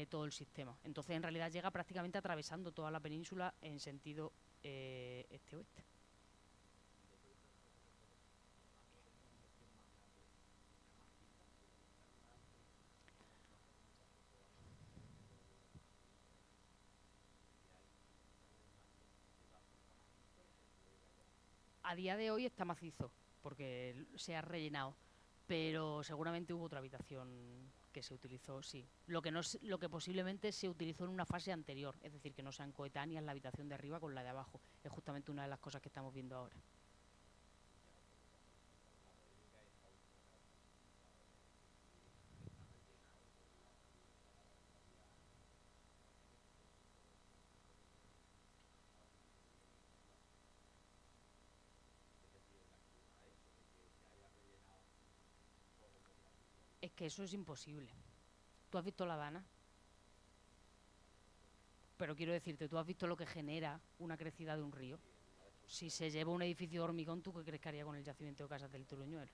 todo el sistema. Entonces, en realidad llega prácticamente atravesando toda la península en sentido este-oeste. A día de hoy está macizo, porque se ha rellenado, pero seguramente hubo otra habitación que se utilizó, sí. Lo que posiblemente se utilizó en una fase anterior, es decir, que no sean coetáneas la habitación de arriba con la de abajo. Es justamente una de las cosas que estamos viendo ahora. Es que eso es imposible. ¿Tú has visto la Dana? Pero quiero decirte, ¿tú has visto lo que genera una crecida de un río? Si se lleva un edificio de hormigón, ¿tú qué crees que haría con el yacimiento de Casas del Truñuelo?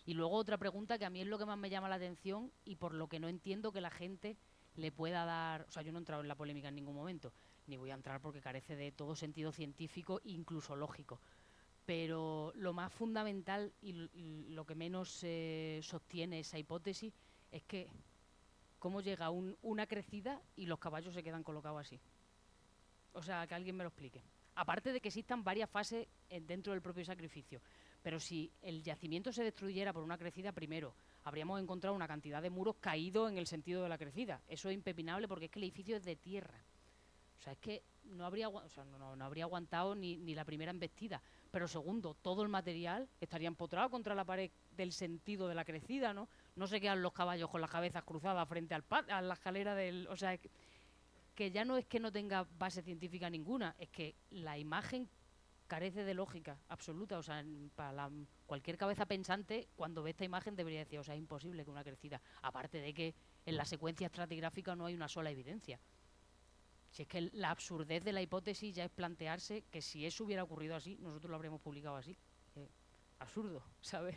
Y luego otra pregunta que a mí es lo que más me llama la atención y por lo que no entiendo que la gente le pueda dar... O sea, yo no he entrado en la polémica en ningún momento, ni voy a entrar porque carece de todo sentido científico, incluso lógico. Pero lo más fundamental y lo que menos sostiene esa hipótesis es que cómo llega una crecida y los caballos se quedan colocados así. O sea, que alguien me lo explique. Aparte de que existan varias fases dentro del propio sacrificio. Pero si el yacimiento se destruyera por una crecida, primero, habríamos encontrado una cantidad de muros caídos en el sentido de la crecida. Eso es impepinable porque es que el edificio es de tierra. O sea, es que no habría, no habría aguantado ni la primera embestida. Pero segundo, todo el material estaría empotrado contra la pared del sentido de la crecida, ¿no? No se quedan los caballos con las cabezas cruzadas frente a la escalera del... O sea, que ya no es que no tenga base científica ninguna, es que la imagen carece de lógica absoluta. O sea, para cualquier cabeza pensante, cuando ve esta imagen debería decir, o sea, es imposible que una crecida. Aparte de que en la secuencia estratigráfica no hay una sola evidencia. Si es que la absurdez de la hipótesis ya es plantearse que si eso hubiera ocurrido así, nosotros lo habríamos publicado así. Absurdo, ¿sabes?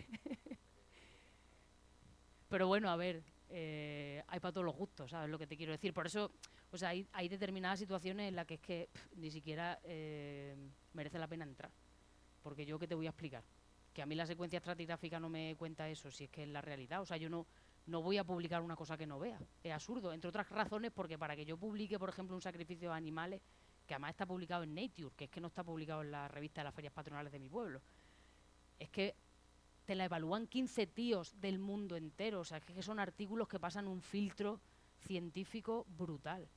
Pero bueno, a ver, hay para todos los gustos, ¿sabes lo que te quiero decir? Por eso, o sea, hay determinadas situaciones en las que es que ni siquiera merece la pena entrar. Porque yo, ¿qué te voy a explicar? Que a mí la secuencia estratigráfica no me cuenta eso, si es que es la realidad. O sea, yo no voy a publicar una cosa que no vea. Es absurdo, entre otras razones, porque para que yo publique, por ejemplo, un sacrificio de animales, que además está publicado en Nature, que es que no está publicado en la revista de las ferias patronales de mi pueblo, es que te la evalúan 15 tíos del mundo entero. O sea, es que son artículos que pasan un filtro científico brutal.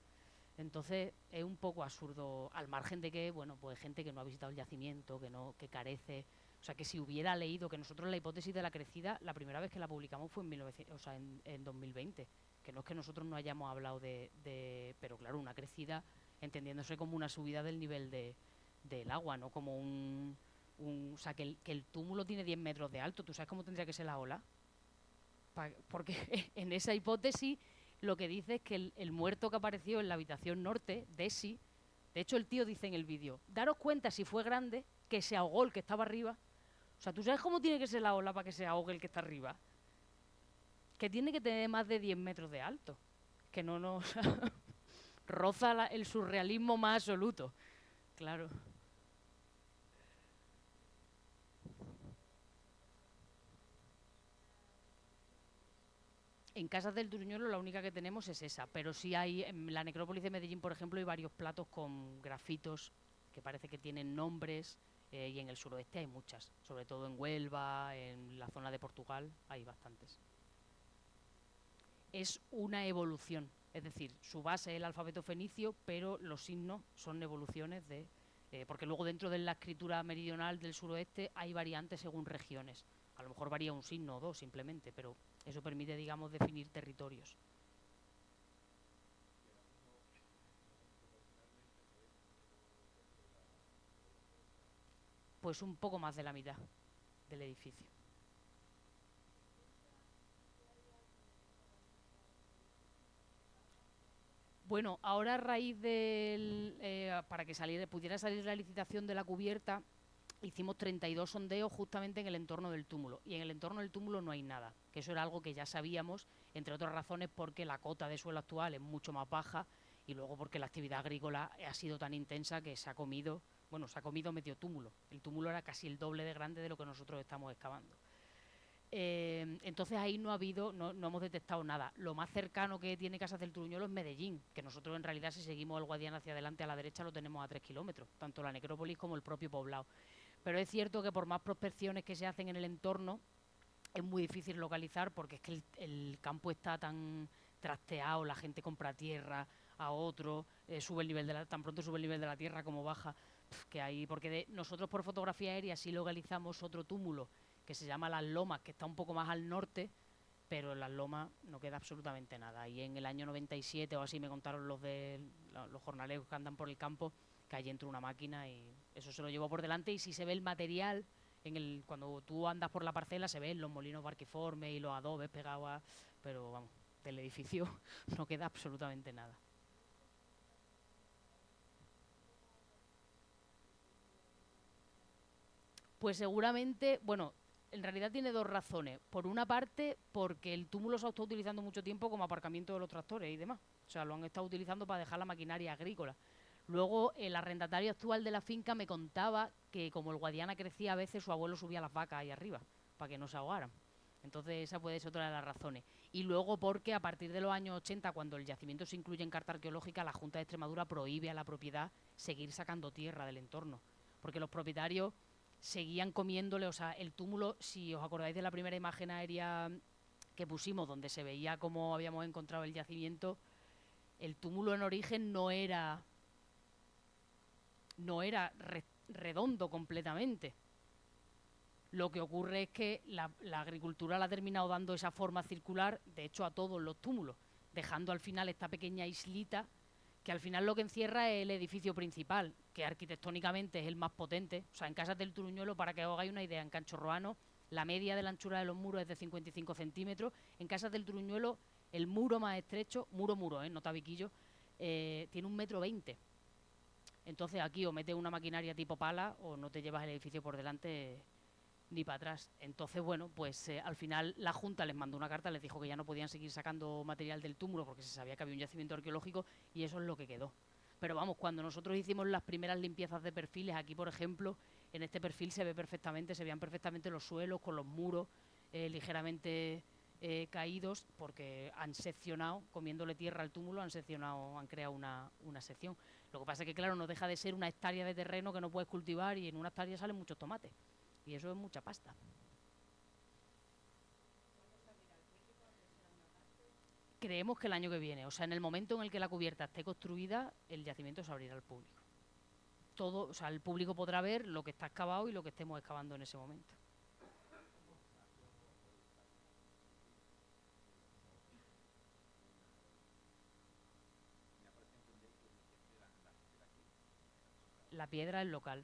Entonces es un poco absurdo, al margen de que, bueno, pues gente que no ha visitado el yacimiento, que carece. O sea, que si hubiera leído que nosotros la hipótesis de la crecida, la primera vez que la publicamos fue en 2020. Que no es que nosotros no hayamos hablado pero claro, una crecida entendiéndose como una subida del nivel del agua, no como o sea, que el túmulo tiene 10 metros de alto. ¿Tú sabes cómo tendría que ser la ola? Porque en esa hipótesis lo que dice es que el muerto que apareció en la habitación norte, Desi, de hecho el tío dice en el vídeo, daros cuenta si fue grande, que se ahogó el que estaba arriba. O sea, ¿tú sabes cómo tiene que ser la ola para que se ahogue el que está arriba? Que tiene que tener más de 10 metros de alto. Que no, o sea, roza el surrealismo más absoluto. Claro. En Casas del Turuñuelo la única que tenemos es esa, pero sí hay, en la necrópolis de Medellín, por ejemplo, hay varios platos con grafitos que parece que tienen nombres, y en el suroeste hay muchas, sobre todo en Huelva, en la zona de Portugal, hay bastantes. Es una evolución, es decir, su base es el alfabeto fenicio, pero los signos son evoluciones porque luego dentro de la escritura meridional del suroeste hay variantes según regiones. A lo mejor varía un signo o dos simplemente, pero eso permite, digamos, definir territorios. Pues un poco más de la mitad del edificio. Bueno, ahora a raíz para que pudiera salir la licitación de la cubierta, hicimos 32 sondeos justamente en el entorno del túmulo. Y en el entorno del túmulo no hay nada, que eso era algo que ya sabíamos, entre otras razones porque la cota de suelo actual es mucho más baja y luego porque la actividad agrícola ha sido tan intensa que se ha comido medio túmulo. El túmulo era casi el doble de grande de lo que nosotros estamos excavando. Entonces ahí no hemos detectado nada. Lo más cercano que tiene Casas del Turuñuelo es Medellín, que nosotros en realidad si seguimos el Guadiana hacia adelante a la derecha lo tenemos a 3 kilómetros, tanto la necrópolis como el propio poblado. Pero es cierto que por más prospecciones que se hacen en el entorno, es muy difícil localizar porque es que el campo está tan trasteado, la gente compra tierra a otro, tan pronto sube el nivel de la tierra como baja, porque nosotros por fotografía aérea sí localizamos otro túmulo que se llama Las Lomas, que está un poco más al norte, pero en Las Lomas no queda absolutamente nada. Y en el año 97 o así me contaron los jornaleros que andan por el campo, que allí entró una máquina y eso se lo llevó por delante. Y si se ve el material, cuando tú andas por la parcela se ven los molinos barquiformes y los adobes pegados pero vamos, del edificio no queda absolutamente nada. Pues seguramente, bueno, en realidad tiene dos razones. Por una parte, porque el túmulo se ha estado utilizando mucho tiempo como aparcamiento de los tractores y demás. O sea, lo han estado utilizando para dejar la maquinaria agrícola. Luego, el arrendatario actual de la finca me contaba que como el Guadiana crecía, a veces su abuelo subía las vacas ahí arriba, para que no se ahogaran. Entonces, esa puede ser otra de las razones. Y luego porque a partir de los años 80, cuando el yacimiento se incluye en carta arqueológica, la Junta de Extremadura prohíbe a la propiedad seguir sacando tierra del entorno. Porque los propietarios seguían comiéndole, o sea, el túmulo, si os acordáis de la primera imagen aérea que pusimos, donde se veía cómo habíamos encontrado el yacimiento, el túmulo en origen no era no era redondo completamente. Lo que ocurre es que la agricultura le ha terminado dando esa forma circular, de hecho a todos los túmulos, dejando al final esta pequeña islita que al final lo que encierra es el edificio principal, que arquitectónicamente es el más potente. O sea, en Casas del Turuñuelo, para que os hagáis una idea, en Cancho Roano la media de la anchura de los muros es de 55 centímetros. En Casas del Turuñuelo el muro más estrecho, muro, no tabiquillo, tiene 1,20 m. Entonces aquí o metes una maquinaria tipo pala o no te llevas el edificio por delante ni para atrás. Entonces, bueno, pues al final la Junta les mandó una carta, les dijo que ya no podían seguir sacando material del túmulo porque se sabía que había un yacimiento arqueológico y eso es lo que quedó. Pero vamos, cuando nosotros hicimos las primeras limpiezas de perfiles, aquí por ejemplo, en este perfil se veían perfectamente los suelos con los muros ligeramente caídos porque han seccionado, comiéndole tierra al túmulo, han creado una sección. Lo que pasa es que, claro, no deja de ser una hectárea de terreno que no puedes cultivar y en una hectárea salen muchos tomates. Y eso es mucha pasta. Creemos que el año que viene, o sea, en el momento en el que la cubierta esté construida, el yacimiento se abrirá al público. Todo, o sea, el público podrá ver lo que está excavado y lo que estemos excavando en ese momento. La piedra es local.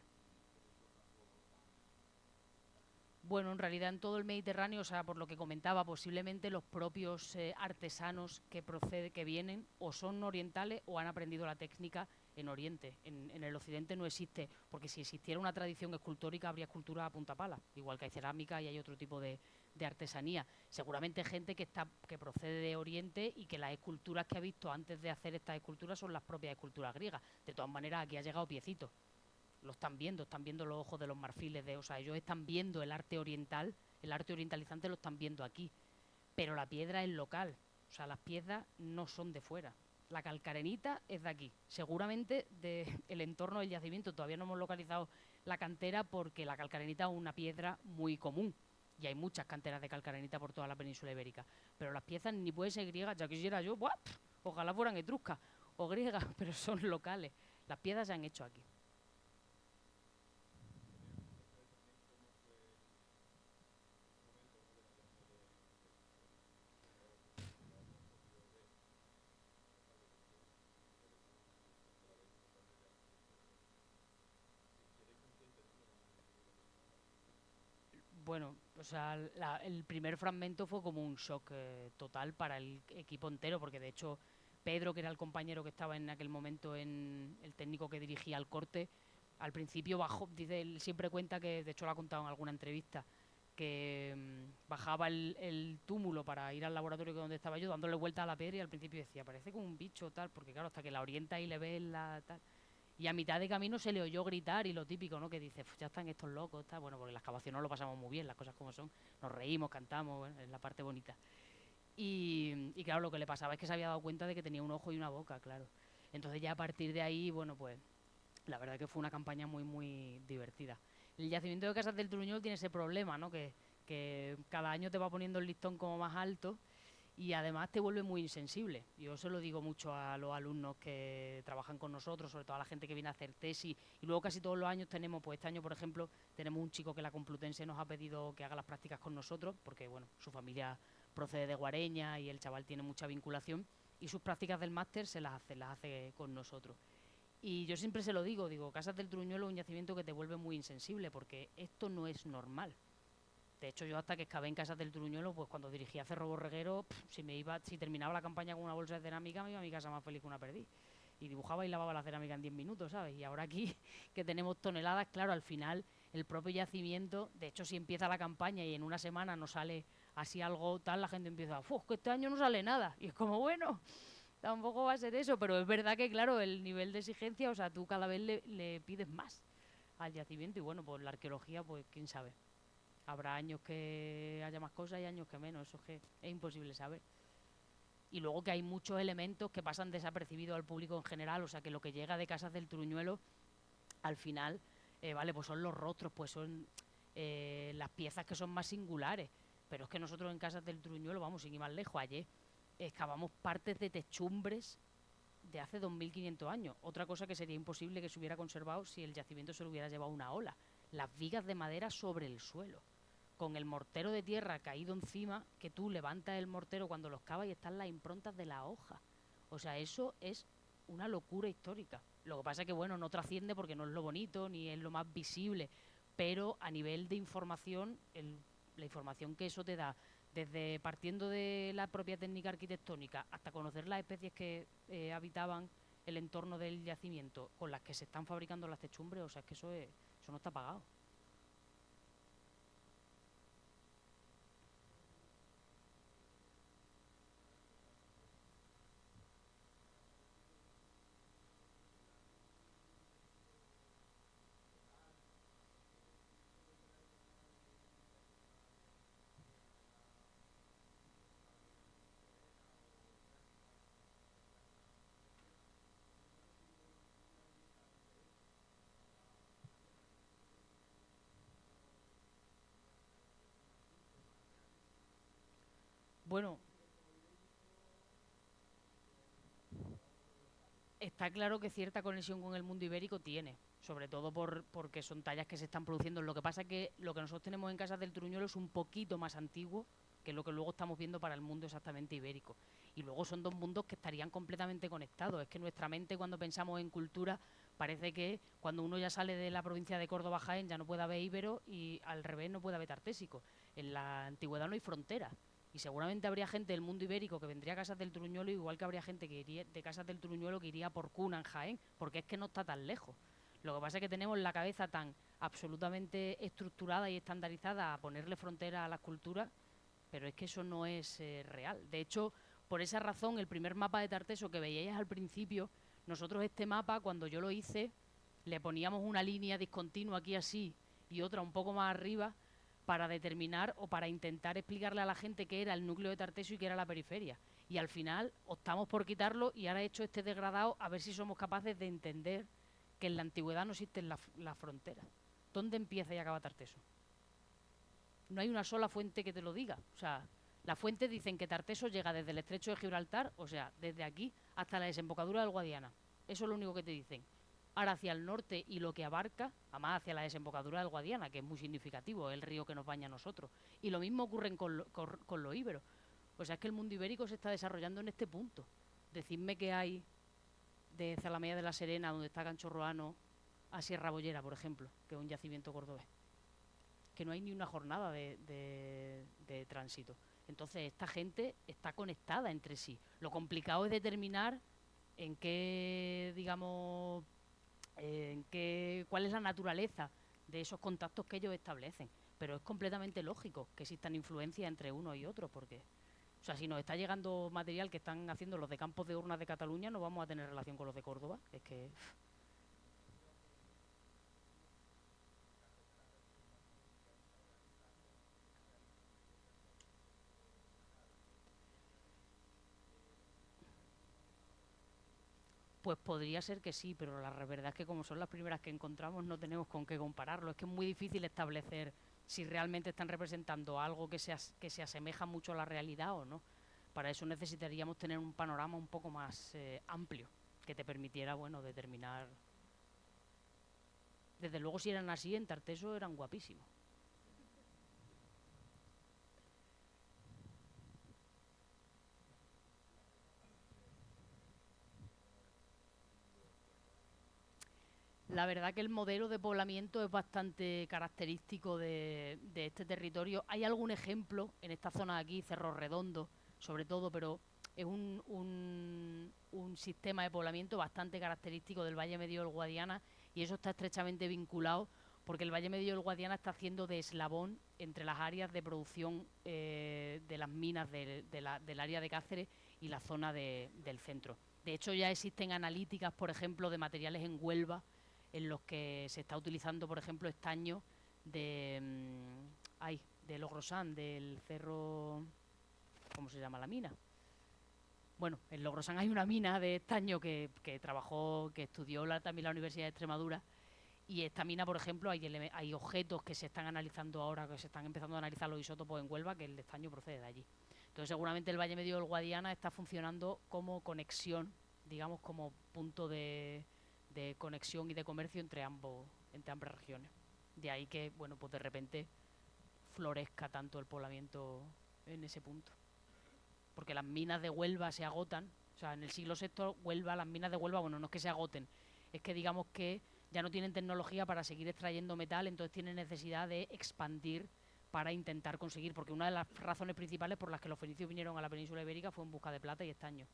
Bueno, en realidad en todo el Mediterráneo, o sea, por lo que comentaba, posiblemente los propios artesanos que vienen o son orientales o han aprendido la técnica en Oriente. En el Occidente no existe, porque si existiera una tradición escultórica habría escultura a punta pala, igual que hay cerámica y hay otro tipo de artesanía. Seguramente gente que procede de Oriente y que las esculturas que ha visto antes de hacer estas esculturas son las propias esculturas griegas. De todas maneras, aquí ha llegado piecitos. Lo están viendo los ojos de los marfiles, o sea, ellos están viendo el arte oriental, el arte orientalizante lo están viendo aquí, pero la piedra es local, o sea, las piedras no son de fuera. La calcarenita es de aquí, seguramente del entorno del yacimiento. Todavía no hemos localizado la cantera porque la calcarenita es una piedra muy común y hay muchas canteras de calcarenita por toda la península ibérica, pero las piezas ni pueden ser griegas, ya quisiera yo, ¡buah! Ojalá fueran etruscas o griegas, pero son locales. Las piedras se han hecho aquí. Bueno, o sea, el primer fragmento fue como un shock total para el equipo entero, porque de hecho Pedro, que era el compañero que estaba en aquel momento en el técnico que dirigía el corte, al principio bajó, dice, él siempre cuenta que, de hecho lo ha contado en alguna entrevista, que bajaba el túmulo para ir al laboratorio donde estaba yo, dándole vuelta a la piedra y al principio decía, parece como un bicho tal, porque claro, hasta que la orienta y le ves la tal. Y a mitad de camino se le oyó gritar y lo típico, ¿no? Que dice, ya están estos locos, está. Bueno, porque la excavación no lo pasamos muy bien, las cosas como son. Nos reímos, cantamos, bueno, es la parte bonita. Y claro, lo que le pasaba es que se había dado cuenta de que tenía un ojo y una boca, claro. Entonces ya a partir de ahí, bueno, pues la verdad que fue una campaña muy, muy divertida. El yacimiento de Casas del Turuñol tiene ese problema, ¿no? Que cada año te va poniendo el listón como más alto y además te vuelve muy insensible. Yo se lo digo mucho a los alumnos que trabajan con nosotros, sobre todo a la gente que viene a hacer tesis, y luego casi todos los años tenemos, pues este año por ejemplo, tenemos un chico que la Complutense nos ha pedido que haga las prácticas con nosotros, porque bueno, su familia procede de Guareña y el chaval tiene mucha vinculación, y sus prácticas del máster las hace con nosotros. Y yo siempre se lo digo, Casas del Turuñuelo es un yacimiento que te vuelve muy insensible, porque esto no es normal. De hecho, yo hasta que excavé en Casas del Turuñuelo, pues cuando dirigía Cerro Borreguero, si terminaba la campaña con una bolsa de cerámica, me iba a mi casa más feliz que una perdiz. Y dibujaba y lavaba la cerámica en 10 minutos, ¿sabes? Y ahora aquí, que tenemos toneladas, claro, al final, el propio yacimiento, de hecho, si empieza la campaña y en una semana no sale así algo tal, la gente empieza, que este año no sale nada. Y es como, bueno, tampoco va a ser eso, pero es verdad que, claro, el nivel de exigencia, o sea, tú cada vez le pides más al yacimiento y, bueno, pues la arqueología, pues quién sabe. Habrá años que haya más cosas y años que menos, eso es imposible saber. Y luego que hay muchos elementos que pasan desapercibidos al público en general, o sea que lo que llega de Casas del Turuñuelo, al final, vale, pues son los rostros, pues son las piezas que son más singulares. Pero es que nosotros en Casas del Turuñuelo, vamos, sin ir más lejos, ayer excavamos partes de techumbres de hace 2.500 años. Otra cosa que sería imposible que se hubiera conservado si el yacimiento se lo hubiera llevado una ola. Las vigas de madera sobre el suelo, con el mortero de tierra caído encima, que tú levantas el mortero cuando lo excavas y están las improntas de la hoja. O sea, eso es una locura histórica. Lo que pasa es que, bueno, no trasciende porque no es lo bonito ni es lo más visible, pero a nivel de información, la información que eso te da, desde partiendo de la propia técnica arquitectónica hasta conocer las especies que habitaban el entorno del yacimiento con las que se están fabricando las techumbres, o sea, es que eso no está pagado. Bueno, está claro que cierta conexión con el mundo ibérico tiene, sobre todo porque son tallas que se están produciendo. Lo que pasa es que lo que nosotros tenemos en Casas del Truñuelo es un poquito más antiguo que lo que luego estamos viendo para el mundo exactamente ibérico. Y luego son dos mundos que estarían completamente conectados. Es que nuestra mente, cuando pensamos en cultura, parece que cuando uno ya sale de la provincia de Córdoba, Jaén, ya no puede haber íbero y al revés no puede haber tartésico. En la antigüedad no hay fronteras. Y seguramente habría gente del mundo ibérico que vendría a Casas del Truñuelo, igual que habría gente que iría de Casas del Truñuelo que iría por Cuna en Jaén, porque es que no está tan lejos. Lo que pasa es que tenemos la cabeza tan absolutamente estructurada y estandarizada a ponerle frontera a las culturas, pero es que eso no es real. De hecho, por esa razón, el primer mapa de Tarteso que veíais al principio, nosotros este mapa, cuando yo lo hice, le poníamos una línea discontinua aquí así y otra un poco más arriba, para determinar o para intentar explicarle a la gente qué era el núcleo de Tarteso y qué era la periferia. Y al final optamos por quitarlo y ahora he hecho este degradado a ver si somos capaces de entender que en la antigüedad no existen las fronteras. ¿Dónde empieza y acaba Tarteso? No hay una sola fuente que te lo diga. O sea, las fuentes dicen que Tarteso llega desde el estrecho de Gibraltar, o sea, desde aquí hasta la desembocadura del Guadiana. Eso es lo único que te dicen. Ahora hacia el norte y lo que abarca, además hacia la desembocadura del Guadiana, que es muy significativo, es el río que nos baña a nosotros. Y lo mismo ocurre con los íberos. O sea, es que el mundo ibérico se está desarrollando en este punto. Decidme qué hay de Zalamea de la Serena, donde está Canchorroano, a Sierra Bollera, por ejemplo, que es un yacimiento cordobés. Que no hay ni una jornada de tránsito. Entonces, esta gente está conectada entre sí. Lo complicado es determinar en qué, digamos, cuál es la naturaleza de esos contactos que ellos establecen. Pero es completamente lógico que existan influencias entre uno y otro, porque, o sea, si nos está llegando material que están haciendo los de Campos de Urnas de Cataluña, no vamos a tener relación con los de Córdoba. Es que... Pues podría ser que sí, pero la verdad es que como son las primeras que encontramos no tenemos con qué compararlo. Es que es muy difícil establecer si realmente están representando algo que se asemeja mucho a la realidad o no. Para eso necesitaríamos tener un panorama un poco más amplio que te permitiera, bueno, determinar. Desde luego, si eran así, en Tarteso eran guapísimos. La verdad que el modelo de poblamiento es bastante característico de este territorio. Hay algún ejemplo en esta zona de aquí, Cerro Redondo, sobre todo, pero es un sistema de poblamiento bastante característico del Valle Medio del Guadiana, y eso está estrechamente vinculado porque el Valle Medio del Guadiana está haciendo de eslabón entre las áreas de producción de las minas del área de Cáceres y la zona del centro. De hecho, ya existen analíticas, por ejemplo, de materiales en Huelva, en los que se está utilizando, por ejemplo, estaño de Logrosán, del cerro, ¿cómo se llama la mina? Bueno, en Logrosán hay una mina de estaño que trabajó, que estudió también la Universidad de Extremadura, y esta mina, por ejemplo, hay objetos que se están analizando ahora, que se están empezando a analizar los isótopos en Huelva, que el estaño procede de allí. Entonces, seguramente el Valle Medio del Guadiana está funcionando como conexión digamos, como punto de conexión y de comercio entre ambas regiones. De ahí que, bueno, pues de repente florezca tanto el poblamiento en ese punto. Porque las minas de Huelva se agotan, o sea, en el siglo VI Huelva, las minas de Huelva, bueno, no es que se agoten, es que digamos que ya no tienen tecnología para seguir extrayendo metal, entonces tienen necesidad de expandir para intentar conseguir, porque una de las razones principales por las que los fenicios vinieron a la península ibérica fue en busca de plata y estaño,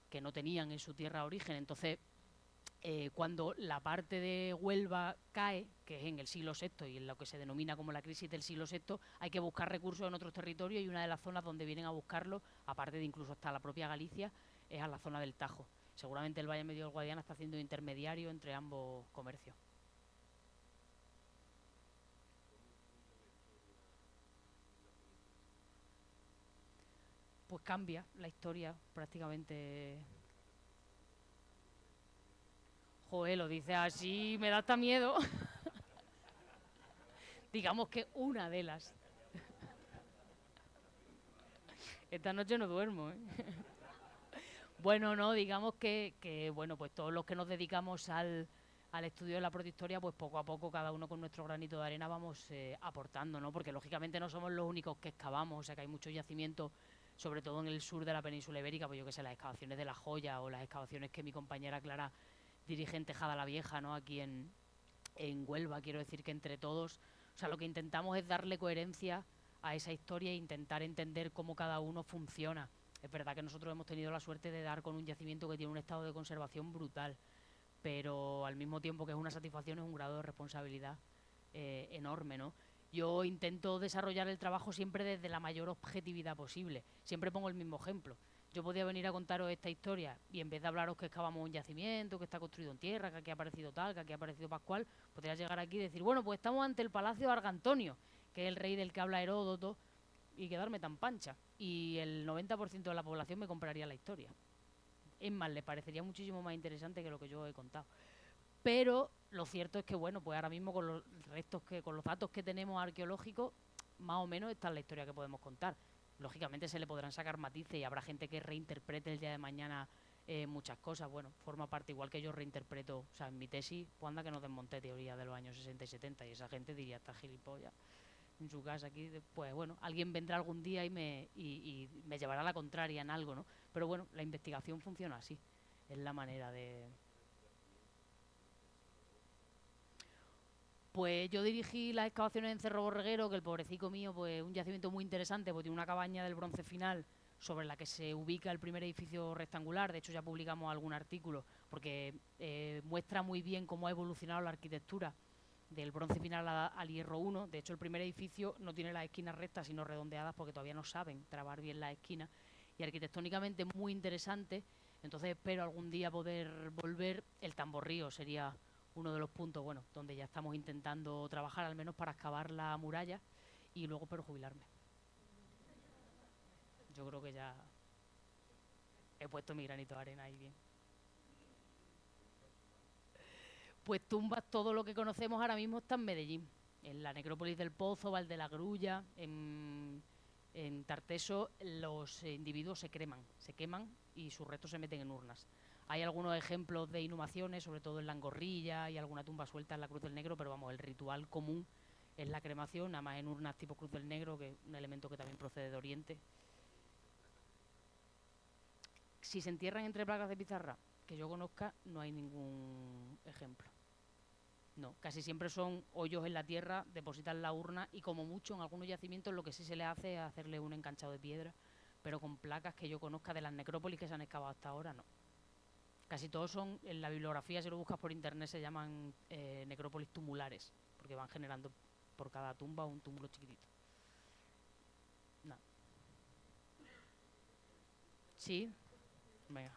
que no tenían en su tierra origen. Entonces, cuando la parte de Huelva cae, que es en el siglo VI y en lo que se denomina como la crisis del siglo VI, hay que buscar recursos en otros territorios, y una de las zonas donde vienen a buscarlo, aparte de incluso hasta la propia Galicia, es a la zona del Tajo. Seguramente el Valle Medio del Guadiana está haciendo intermediario entre ambos comercios. Pues cambia la historia prácticamente. Joder, lo dices así, me da hasta miedo. Digamos que una de las. Esta noche no duermo, ¿eh? Bueno, no, digamos que bueno, pues todos los que nos dedicamos al estudio de la protohistoria, pues poco a poco, cada uno con nuestro granito de arena, vamos aportando, ¿no? Porque lógicamente no somos los únicos que excavamos, o sea que hay muchos yacimientos, sobre todo en el sur de la península ibérica, pues yo que sé, las excavaciones de La Joya o las excavaciones que mi compañera Clara dirige en Tejada la Vieja, ¿no? Aquí en Huelva. Quiero decir que entre todos, o sea, lo que intentamos es darle coherencia a esa historia e intentar entender cómo cada uno funciona. Es verdad que nosotros hemos tenido la suerte de dar con un yacimiento que tiene un estado de conservación brutal, pero al mismo tiempo que es una satisfacción, es un grado de responsabilidad enorme, ¿no? Yo intento desarrollar el trabajo siempre desde la mayor objetividad posible. Siempre pongo el mismo ejemplo. Yo podía venir a contaros esta historia y en vez de hablaros que excavamos un yacimiento, que está construido en tierra, que aquí ha aparecido tal, que aquí ha aparecido Pascual, podría llegar aquí y decir, bueno, pues estamos ante el palacio de Argantonio, que es el rey del que habla Heródoto, y quedarme tan pancha. Y el 90% de la población me compraría la historia. Es más, le parecería muchísimo más interesante que lo que yo he contado. Pero lo cierto es que, bueno, pues ahora mismo con los con los datos que tenemos arqueológicos, más o menos esta es la historia que podemos contar. Lógicamente se le podrán sacar matices y habrá gente que reinterprete el día de mañana muchas cosas. Bueno, forma parte, igual que yo reinterpreto, o sea, en mi tesis, pues anda que no desmonté teoría de los años 60 y 70, y esa gente diría, está gilipollas en su casa aquí. Pues bueno, alguien vendrá algún día y me llevará la contraria en algo, ¿no? Pero bueno, la investigación funciona así, es la manera de... Pues yo dirigí las excavaciones en Cerro Borreguero, que el pobrecito mío, pues un yacimiento muy interesante, pues tiene una cabaña del Bronce final sobre la que se ubica el primer edificio rectangular. De hecho, ya publicamos algún artículo, porque muestra muy bien cómo ha evolucionado la arquitectura del Bronce final al Hierro 1. De hecho, el primer edificio no tiene las esquinas rectas, sino redondeadas, porque todavía no saben trabar bien las esquinas. Y arquitectónicamente muy interesante. Entonces espero algún día poder volver. El Tamborrío sería uno de los puntos, bueno, donde ya estamos intentando trabajar, al menos para excavar la muralla, y luego pero jubilarme. Yo creo que ya he puesto mi granito de arena ahí bien. Pues tumbas, todo lo que conocemos ahora mismo está en Medellín, en la necrópolis del Pozo, Val de la Grulla, en Tarteso. Los individuos se queman y sus restos se meten en urnas. Hay algunos ejemplos de inhumaciones, sobre todo en la Angorrilla y alguna tumba suelta en la Cruz del Negro, pero vamos, el ritual común es la cremación, nada más en urnas tipo Cruz del Negro, que es un elemento que también procede de Oriente. Si se entierran entre placas de pizarra, que yo conozca, no hay ningún ejemplo. No, casi siempre son hoyos en la tierra, depositan la urna y como mucho en algunos yacimientos lo que sí se le hace es hacerle un enganchado de piedra, pero con placas que yo conozca de las necrópolis que se han excavado hasta ahora, no. Casi todos son, en la bibliografía, si lo buscas por internet, se llaman necrópolis tumulares, porque van generando por cada tumba un túmulo chiquitito. No. Sí, venga.